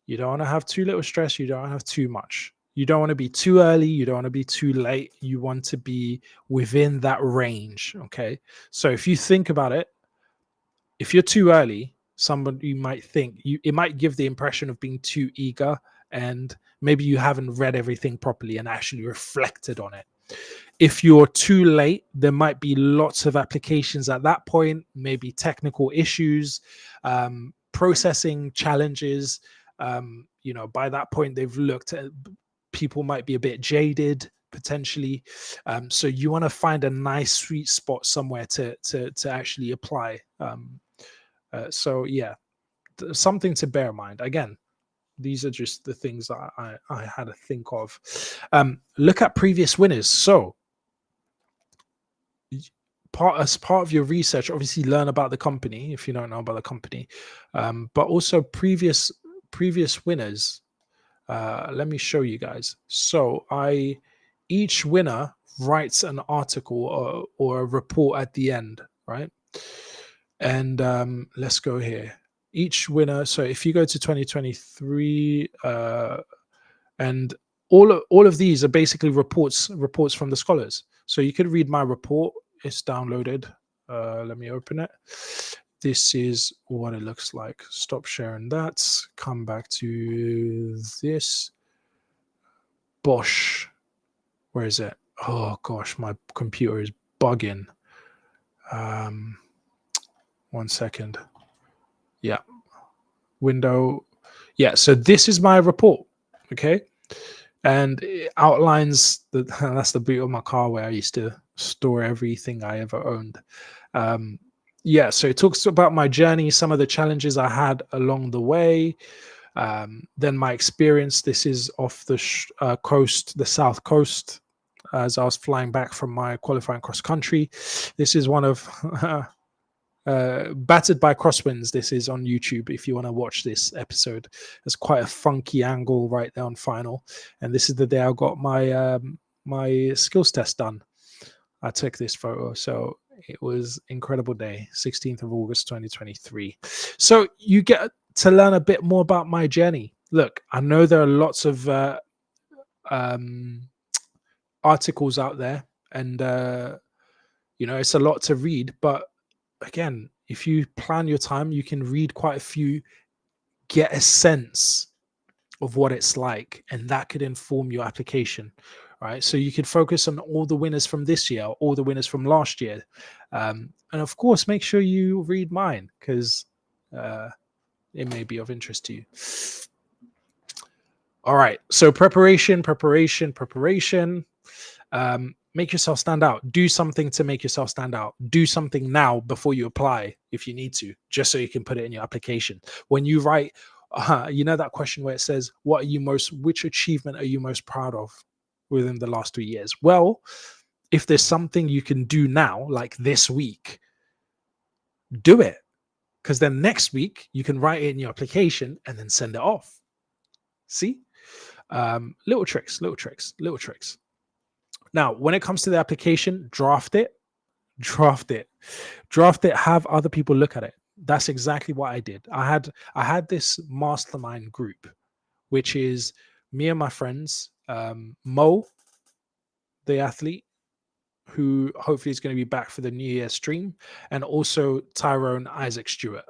You don't want to have too little stress. You don't want to have too much. You don't want to be too early. You don't want to be too late. You want to be within that range. Okay. So if you think about it, if you're too early, somebody might think it might give the impression of being too eager, and maybe you haven't read everything properly and actually reflected on it. If you're too late, there might be lots of applications at that point, maybe technical issues, processing challenges. By that point, they've looked at, people might be a bit jaded potentially. So you want to find a nice sweet spot somewhere to actually apply. So yeah, something to bear in mind. Again, these are just the things that I had to think of. Look at previous winners. So as part of your research, obviously learn about the company if you don't know about the company, but also previous winners. Let me show you guys. So each winner writes an article or a report at the end, right? And let's go here. Each winner. So if you go to 2023, and all of these are basically reports from the scholars. So you could read my report. It's downloaded. Let me open it. This is what it looks like. Stop sharing that. Come back to this. Bosh. Where is it? Oh gosh, my computer is bugging. 1 second. Yeah. Window. Yeah, so this is my report. Okay. And it outlines that's the boot of my car where I used to store everything I ever owned. Yeah, so it talks about my journey, some of the challenges I had along the way, then my experience. This is off the coast, the south coast, as I was flying back from my qualifying cross country. This is one of Battered by Crosswinds. This is on YouTube if you want to watch this episode. It's quite a funky angle right there on final, and this is the day I got my my skills test done. I took this photo, so it was incredible day, 16th of August 2023. So you get to learn a bit more about my journey. Look, I know there are lots of articles out there, and it's a lot to read, but again, if you plan your time, you can read quite a few, get a sense of what it's like, and that could inform your application, right? So you could focus on all the winners from this year, all the winners from last year, and of course, make sure you read mine because it may be of interest to you. All right, so preparation. Make yourself stand out. Do something to make yourself stand out. Do something now before you apply if you need to, just so you can put it in your application. When you write, that question where it says, which achievement are you most proud of within the last 3 years? Well, if there's something you can do now, like this week, do it. Because then next week you can write it in your application and then send it off. See? Little tricks. Now, when it comes to the application, draft it, have other people look at it. That's exactly what I did. I had this mastermind group, which is me and my friends, Mo, the athlete, who hopefully is going to be back for the New Year stream, and also Tyrone Isaac Stewart.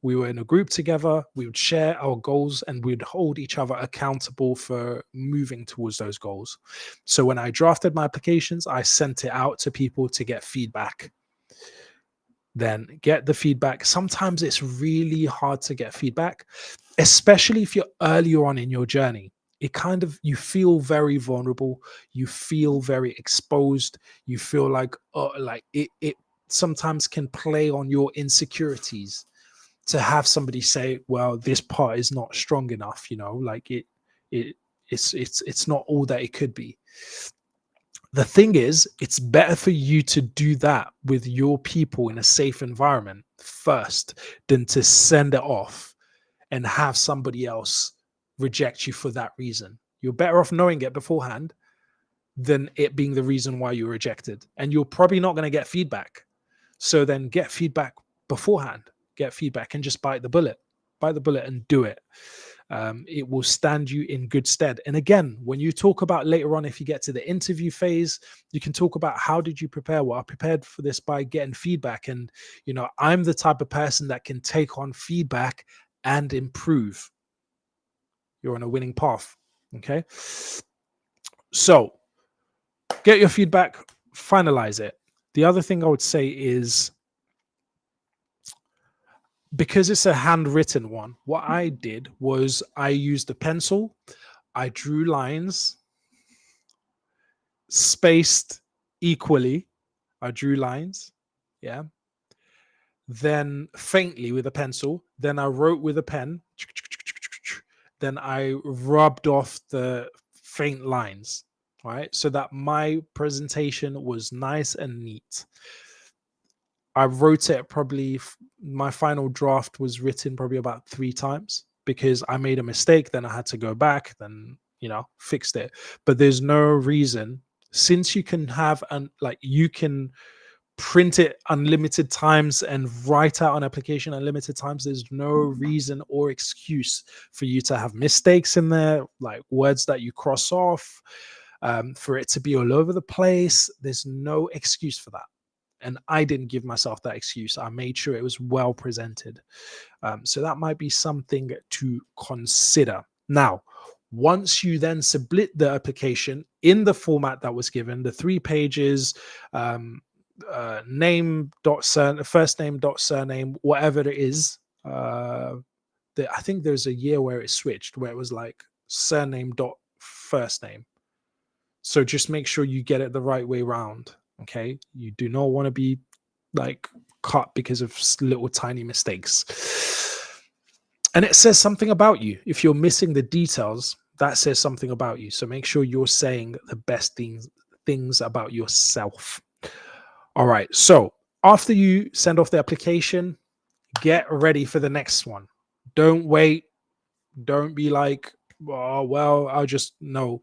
We were in a group together. We would share our goals and we'd hold each other accountable for moving towards those goals. So when I drafted my applications, I sent it out to people to get feedback. Then get the feedback. Sometimes it's really hard to get feedback, especially if you're earlier on in your journey. You feel very vulnerable. You feel very exposed. You feel like it sometimes can play on your insecurities. To have somebody say, well, this part is not strong enough, it's not all that it could be. The thing is, it's better for you to do that with your people in a safe environment first than to send it off and have somebody else reject you for that reason. You're better off knowing it beforehand than it being the reason why you were rejected. And you're probably not going to get feedback. So then get feedback beforehand, get feedback and just bite the bullet and do it. It will stand you in good stead. And again, when you talk about later on, if you get to the interview phase, you can talk about how did you prepare? Well, I prepared for this by getting feedback. And, you know, I'm the type of person that can take on feedback and improve. You're on a winning path. Okay. So get your feedback, finalize it. The other thing I would say is, because it's a handwritten one, what I did was I used a pencil, I drew lines spaced equally. I drew lines, yeah. Then faintly with a pencil, then I wrote with a pen, then I rubbed off the faint lines, right? So that my presentation was nice and neat. I wrote it probably, my final draft was written probably about 3 times because I made a mistake. Then I had to go back, then, you know, fixed it. But there's no reason, since you can have, you can print it unlimited times and write out an application unlimited times, there's no reason or excuse for you to have mistakes in there, like words that you cross off, for it to be all over the place. There's no excuse for that. And I didn't give myself that excuse. I made sure it was well presented. So that might be something to consider. Now, once you then submit the application in the format that was given, the 3 pages, name dot first name dot surname, whatever it is. I think there's a year where it switched, where it was like surname dot first name. So just make sure you get it the right way round. Okay, you do not want to be like cut because of little tiny mistakes. And it says something about you. If you're missing the details, that says something about you. So make sure you're saying the best things about yourself. All right. So after you send off the application, get ready for the next one. Don't wait. Don't be like, oh, well, I'll just, no.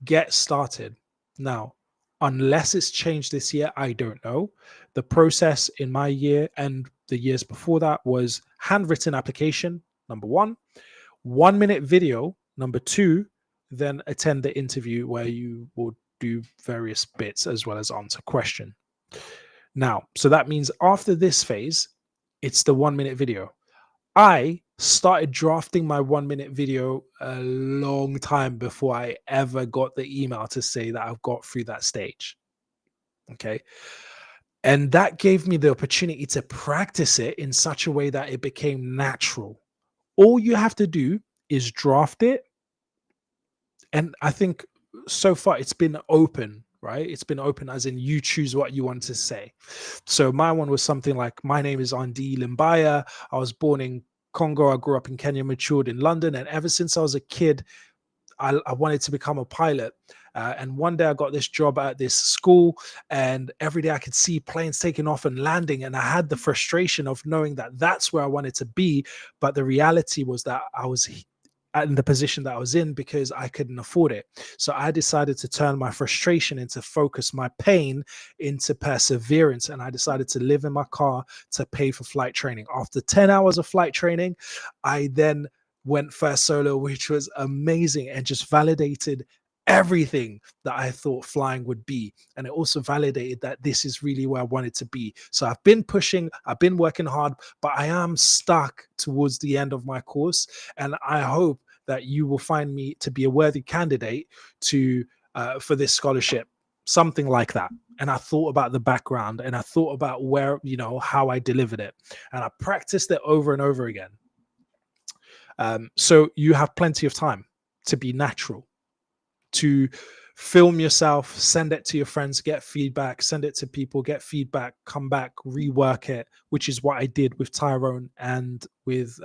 Get started now. Unless it's changed this year, I don't know. The process in my year and the years before that was handwritten application, number 1, 1-minute video, number 2, then attend the interview where you will do various bits as well as answer question. Now, so that means after this phase, it's the 1-minute video. I started drafting my 1-minute video a long time before I ever got the email to say that I've got through that stage. Okay. And that gave me the opportunity to practice it in such a way that it became natural. All you have to do is draft it. And I think so far it's been open, right? It's been open as in you choose what you want to say. So my one was something like, my name is Dee Limbaya. I was born in Congo. I grew up in Kenya, matured in London. And ever since I was a kid, I wanted to become a pilot. And one day I got this job at this school, and every day I could see planes taking off and landing. And I had the frustration of knowing that that's where I wanted to be. But the reality was that I was in the position that I was in because I couldn't afford it. So I decided to turn my frustration into focus, my pain into perseverance. And I decided to live in my car to pay for flight training. After 10 hours of flight training, I then went first solo, which was amazing and just validated everything that I thought flying would be. And it also validated that this is really where I wanted to be. So I've been pushing, I've been working hard, but I am stuck towards the end of my course. And I hope that you will find me to be a worthy candidate to for this scholarship, something like that. And I thought about the background, and I thought about where, you know, how I delivered it, and I practiced it over and over again. So you have plenty of time to be natural, to film yourself, send it to your friends, get feedback, send it to people, get feedback, come back, rework it, which is what I did with Tyrone and with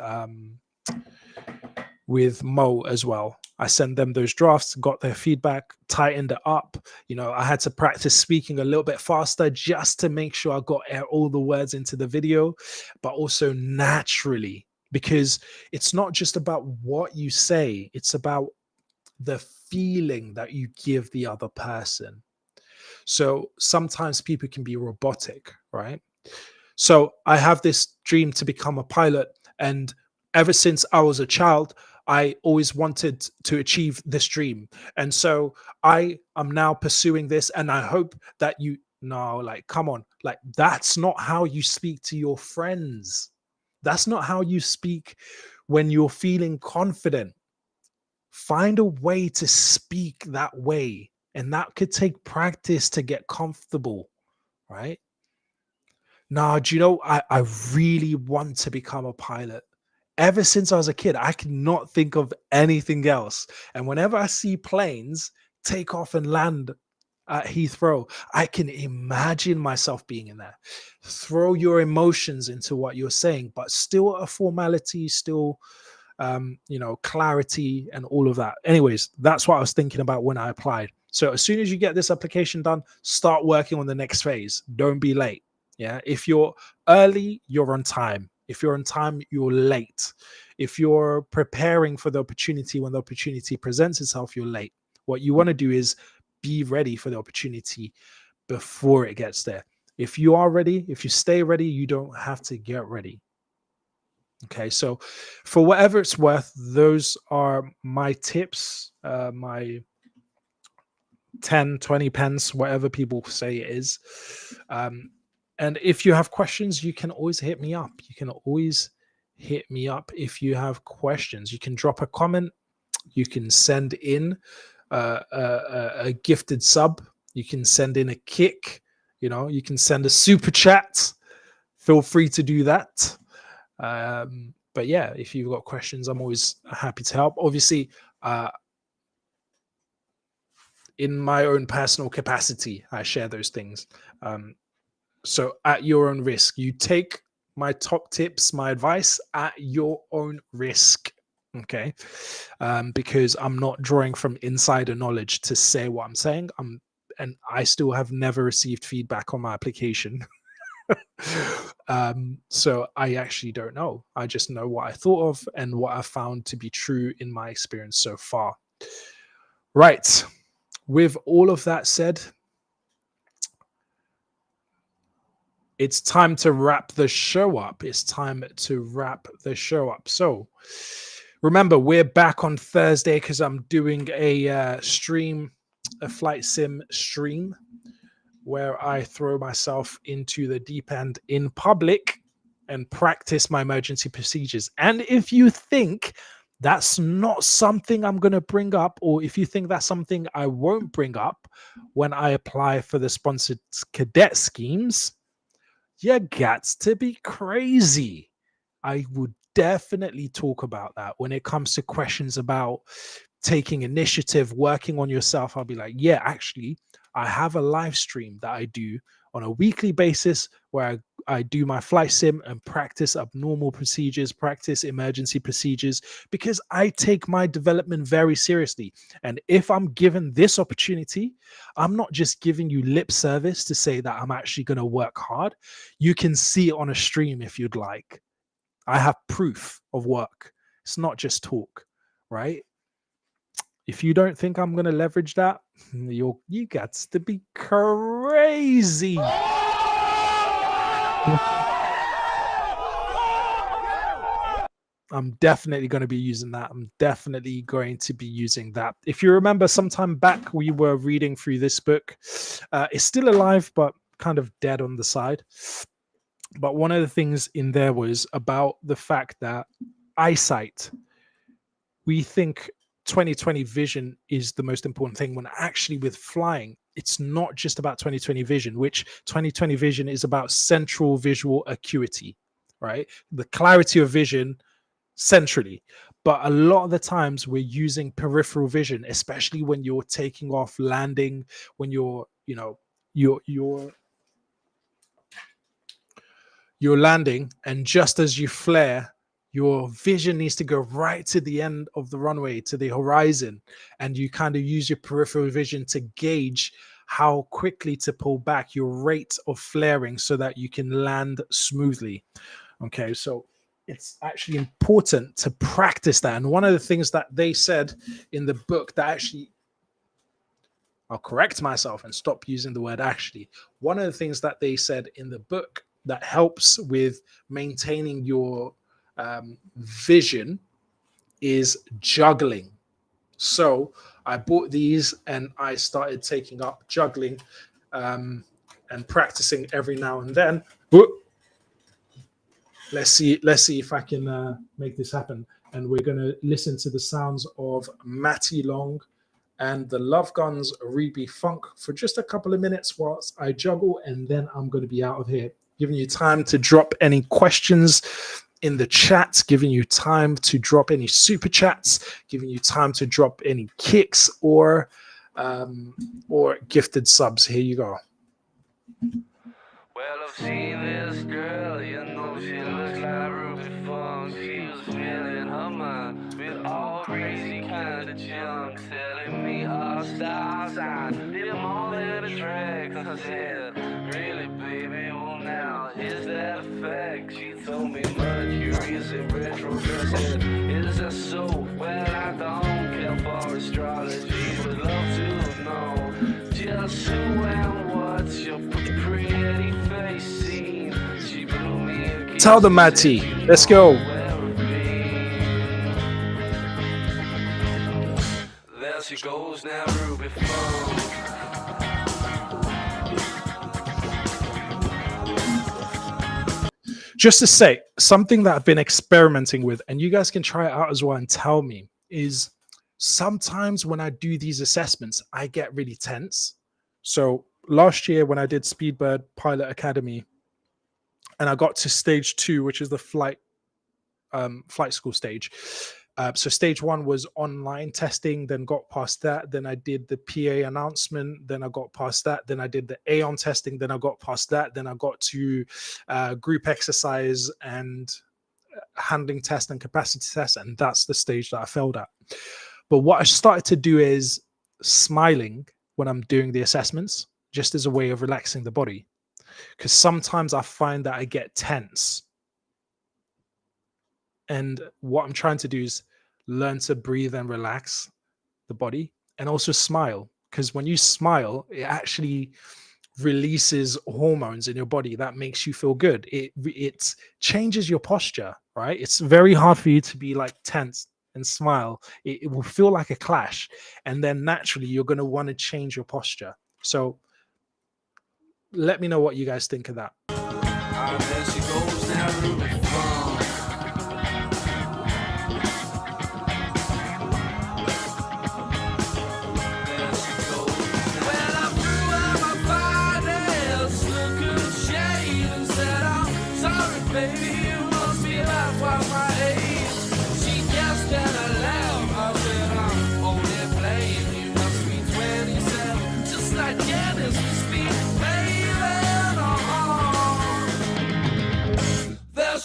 Mo as well. I sent them those drafts, got their feedback, tightened it up. You know, I had to practice speaking a little bit faster just to make sure I got all the words into the video, but also naturally, because it's not just about what you say, it's about the feeling that you give the other person. So sometimes people can be robotic, right? So I have this dream to become a pilot, and ever since I was a child, I always wanted to achieve this dream. And so I am now pursuing this, and I hope that you no, like, come on, like, that's not how you speak to your friends. That's not how you speak when you're feeling confident. Find a way to speak that way, and that could take practice to get comfortable, right? Now, do you know, I really want to become a pilot. Ever since I was a kid, I cannot think of anything else. And whenever I see planes take off and land at Heathrow, I can imagine myself being in there. Throw your emotions into what you're saying, but still a formality, still clarity and all of that. Anyways, that's what I was thinking about when I applied. So as soon as you get this application done, start working on the next phase. Don't be late. Yeah. If you're early, you're on time. If you're on time, you're late. If you're preparing for the opportunity, when the opportunity presents itself, you're late. What you want to do is be ready for the opportunity before it gets there. If you are ready, if you stay ready, you don't have to get ready. Okay, so for whatever it's worth, those are my tips, my 10, 20 pence, whatever people say it is. And if you have questions, you can always hit me up. You can always hit me up if you have questions. You can drop a comment. You can send in a gifted sub. You can send in a kick. You can send a super chat. Feel free to do that. But yeah, if you've got questions, I'm always happy to help. Obviously, in my own personal capacity, I share those things. So at your own risk, you take my top tips, my advice at your own risk. Okay. Because I'm not drawing from insider knowledge to say what I'm saying. And I still have never received feedback on my application. So I actually don't know. I just know what I thought of and what I found to be true in my experience so far. Right. With all of that said, it's time to wrap the show up. It's time to wrap the show up. So remember, we're back on Thursday because I'm doing a stream, a flight sim stream, where I throw myself into the deep end in public and practice my emergency procedures. And if you think that's not something I'm going to bring up, or if you think that's something I won't bring up when I apply for the sponsored cadet schemes, you got to be crazy. I would definitely talk about that when it comes to questions about taking initiative, working on yourself. I'll be like, yeah, actually, I have a live stream that I do on a weekly basis where I do my flight sim and practice abnormal procedures, practice emergency procedures, because I take my development very seriously. And if I'm given this opportunity, I'm not just giving you lip service to say that I'm actually going to work hard. You can see it on a stream if you'd like. I have proof of work. It's not just talk, right? If you don't think I'm going to leverage that, you got to be crazy. I'm definitely going to be using that. I'm definitely going to be using that. If you remember, sometime back, we were reading through this book. It's still alive, but kind of dead on the side. But one of the things in there was about the fact that eyesight, we think 20/20 vision is the most important thing, when actually with flying, it's not just about 20/20 vision, which 20/20 vision is about central visual acuity, right? The clarity of vision centrally. But a lot of the times we're using peripheral vision, especially when you're taking off, landing, when you're landing, and just as you flare, your vision needs to go right to the end of the runway, to the horizon, and you kind of use your peripheral vision to gauge how quickly to pull back, your rate of flaring, so that you can land smoothly. Okay, so it's actually important to practice that. And one of the things that they said in the book that actually, I'll correct myself and stop using the word actually. One of the things that they said in the book that helps with maintaining your vision is juggling. So I bought these and I started taking up juggling and practicing every now and then. Let's see if I can make this happen. And we're going to listen to the sounds of Matty Long and the Love Guns Ruby Funk for just a couple of minutes whilst I juggle, and then I'm going to be out of here. Giving you time to drop any questions in the chat, giving you time to drop any super chats, giving you time to drop any kicks or gifted subs. Here you go. Well, I've seen this girl, you know she looks like Ruby Funk. She was feeling her mind with all crazy kind of junk, telling me our star sign did more than a drag. I said, really, baby, well now, is that a fact? She told me Mercury's in retrograde. Said, is that so? Well, I don't care for astrology, would love to know just who and what's your pretty face scene. She blew me a Tell them, Matty. Let's go. There she goes now, Ruby Funk. Just to say, something that I've been experimenting with, and you guys can try it out as well and tell me, is sometimes when I do these assessments, I get really tense. So last year when I did Speedbird Pilot Academy and I got to stage 2, which is the flight school stage. So stage 1 was online testing, then got past that. Then I did the PA announcement. Then I got past that. Then I did the AON testing. Then I got past that. Then I got to group exercise and handling test and capacity test. And that's the stage that I failed at. But what I started to do is smiling when I'm doing the assessments, just as a way of relaxing the body. Because sometimes I find that I get tense. And what I'm trying to do is learn to breathe and relax the body and also smile. Because when you smile, it actually releases hormones in your body that makes you feel good. It changes your posture, right? It's very hard for you to be like tense and smile. It will feel like a clash. And then naturally, you're going to want to change your posture. So let me know what you guys think of that. There she goes now, Ruby Funk.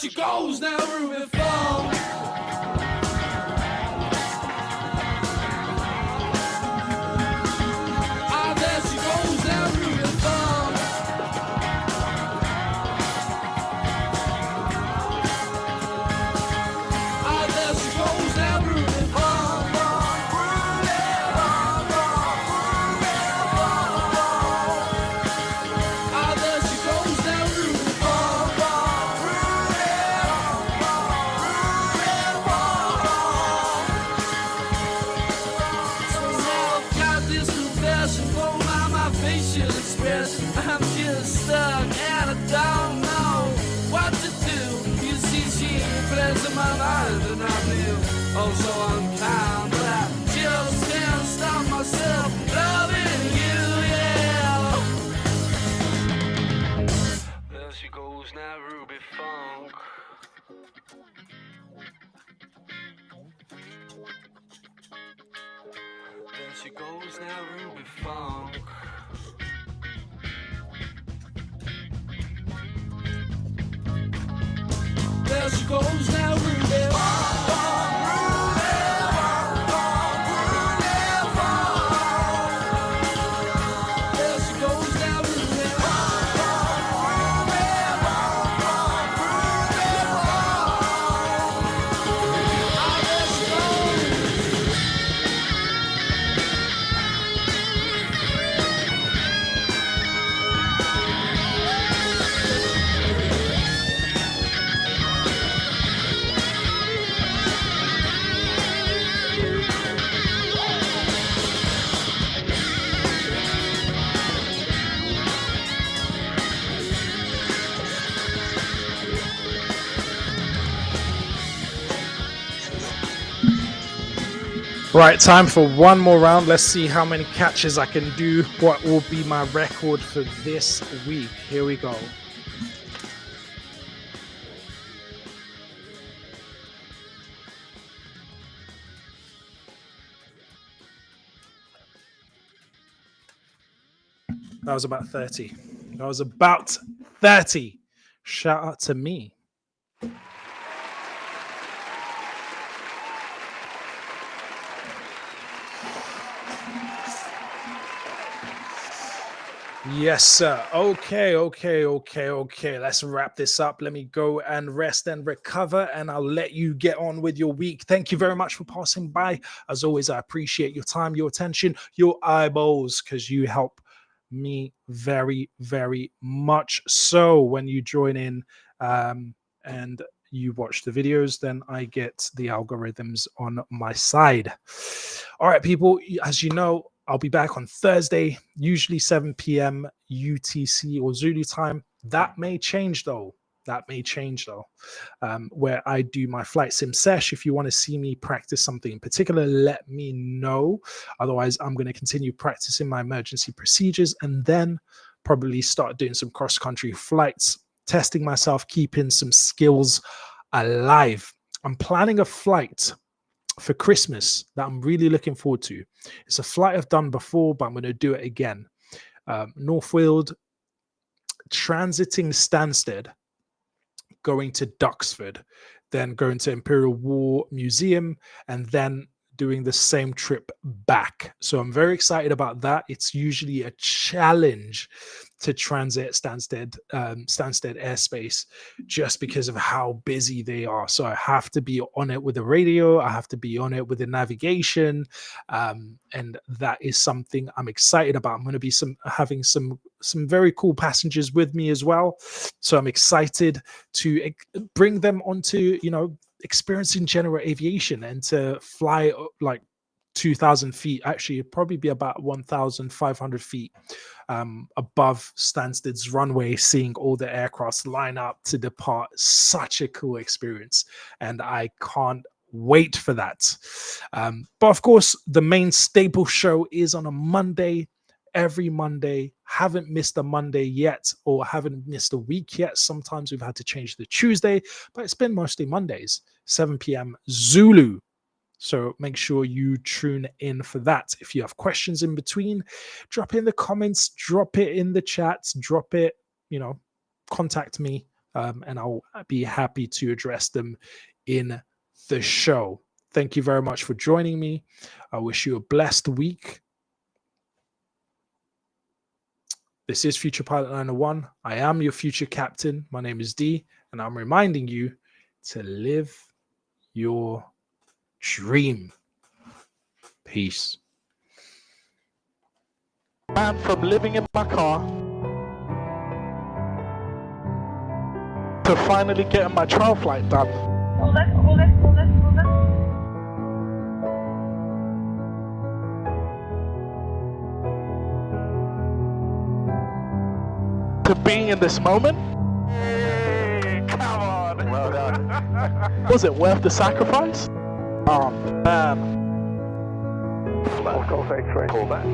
She goes now, Ruby Funk. Ah, there she goes now, Ruby Funk. Ah, there she goes now, Ruby Funk. Ah, there she goes now, Ruby Funk. I'm just stuck and I don't know what to do. You see, she plays in my mind and I feel oh so unkind, but I just can't stop myself loving you, yeah. There she goes now, Ruby Funk. There she goes now, Ruby Funk. There she goes now, Ruby. There she goes now, Ruby. Right, time for one more round. Let's see how many catches I can do. What will be my record for this week? Here we go. That was about 30. That was about 30. Shout out to me. Yes, sir. Okay. Let's wrap this up. Let me go and rest and recover, and I'll let you get on with your week. Thank you very much for passing by. As always, I appreciate your time, your attention, your eyeballs, because you help me very, very much. So when you join in and you watch the videos, then I get the algorithms on my side. All right, people, as you know, I'll be back on Thursday, usually 7 p.m. UTC or Zulu time. That may change though. Where I do my flight sim sesh. If you want to see me practice something in particular, let me know. Otherwise, I'm going to continue practicing my emergency procedures and then probably start doing some cross-country flights, testing myself, keeping some skills alive. I'm planning a flight for Christmas that I'm really looking forward to. It's a flight I've done before, but I'm going to do it again. Northfield, transiting Stansted, going to Duxford, then going to Imperial War Museum, and then doing the same trip back. So I'm very excited about that. It's usually a challenge to transit Stansted airspace just because of how busy they are. So I have to be on it with the radio. I have to be on it with the navigation. And that is something I'm excited about. I'm going to be having some very cool passengers with me as well. So I'm excited to bring them onto, experiencing general aviation and to fly like 2,000 feet. Actually, it'd probably be about 1,500 feet above Stansted's runway, seeing all the aircrafts line up to depart. Such a cool experience, and I can't wait for that. But of course, the main staple show is on a Monday. Every Monday. Haven't missed a Monday yet, or haven't missed a week yet. Sometimes we've had to change the Tuesday, but it's been mostly Mondays, 7 p.m. Zulu. So make sure you tune in for that. If you have questions in between, drop it in the comments, drop it in the chat, drop it, contact me, and I'll be happy to address them in the show. Thank you very much for joining me. I wish you a blessed week. This is Future Pilot 901. I am your future captain. My name is Dee, and I'm reminding you to live your dream. Peace. Man, from living in my car to finally getting my trial flight done. Hold it. To being in this moment. Hey, come on. Well done. Was it worth the sacrifice? Oh man. Flat. Golf X-ray. Pull back.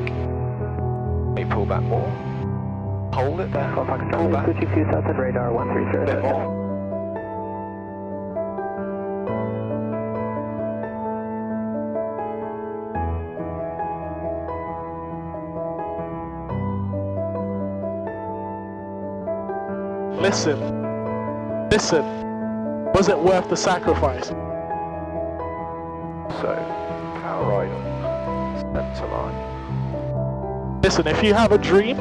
May pull back more. Hold it there. Pull back. Switching to Southern radar 130. A bit more. Listen. Was it worth the sacrifice? So, power right on. Center line. Listen, if you have a dream,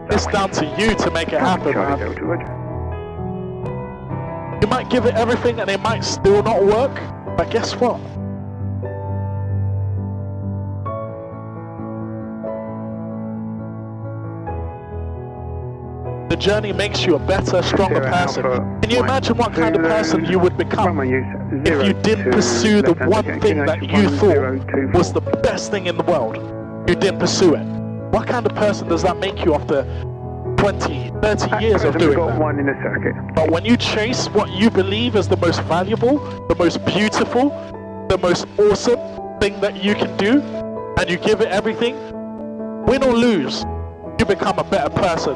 it's down to you to make it happen, man. You might give it everything and it might still not work, but guess what? The journey makes you a better, stronger person. Can you imagine what kind of person you would become if you didn't pursue the one thing that you thought was the best thing in the world? You didn't pursue it. What kind of person does that make you after 20, 30 years of doing that. One in the circuit. But when you chase what you believe is the most valuable, the most beautiful, the most awesome thing that you can do, and you give it everything, win or lose, you become a better person.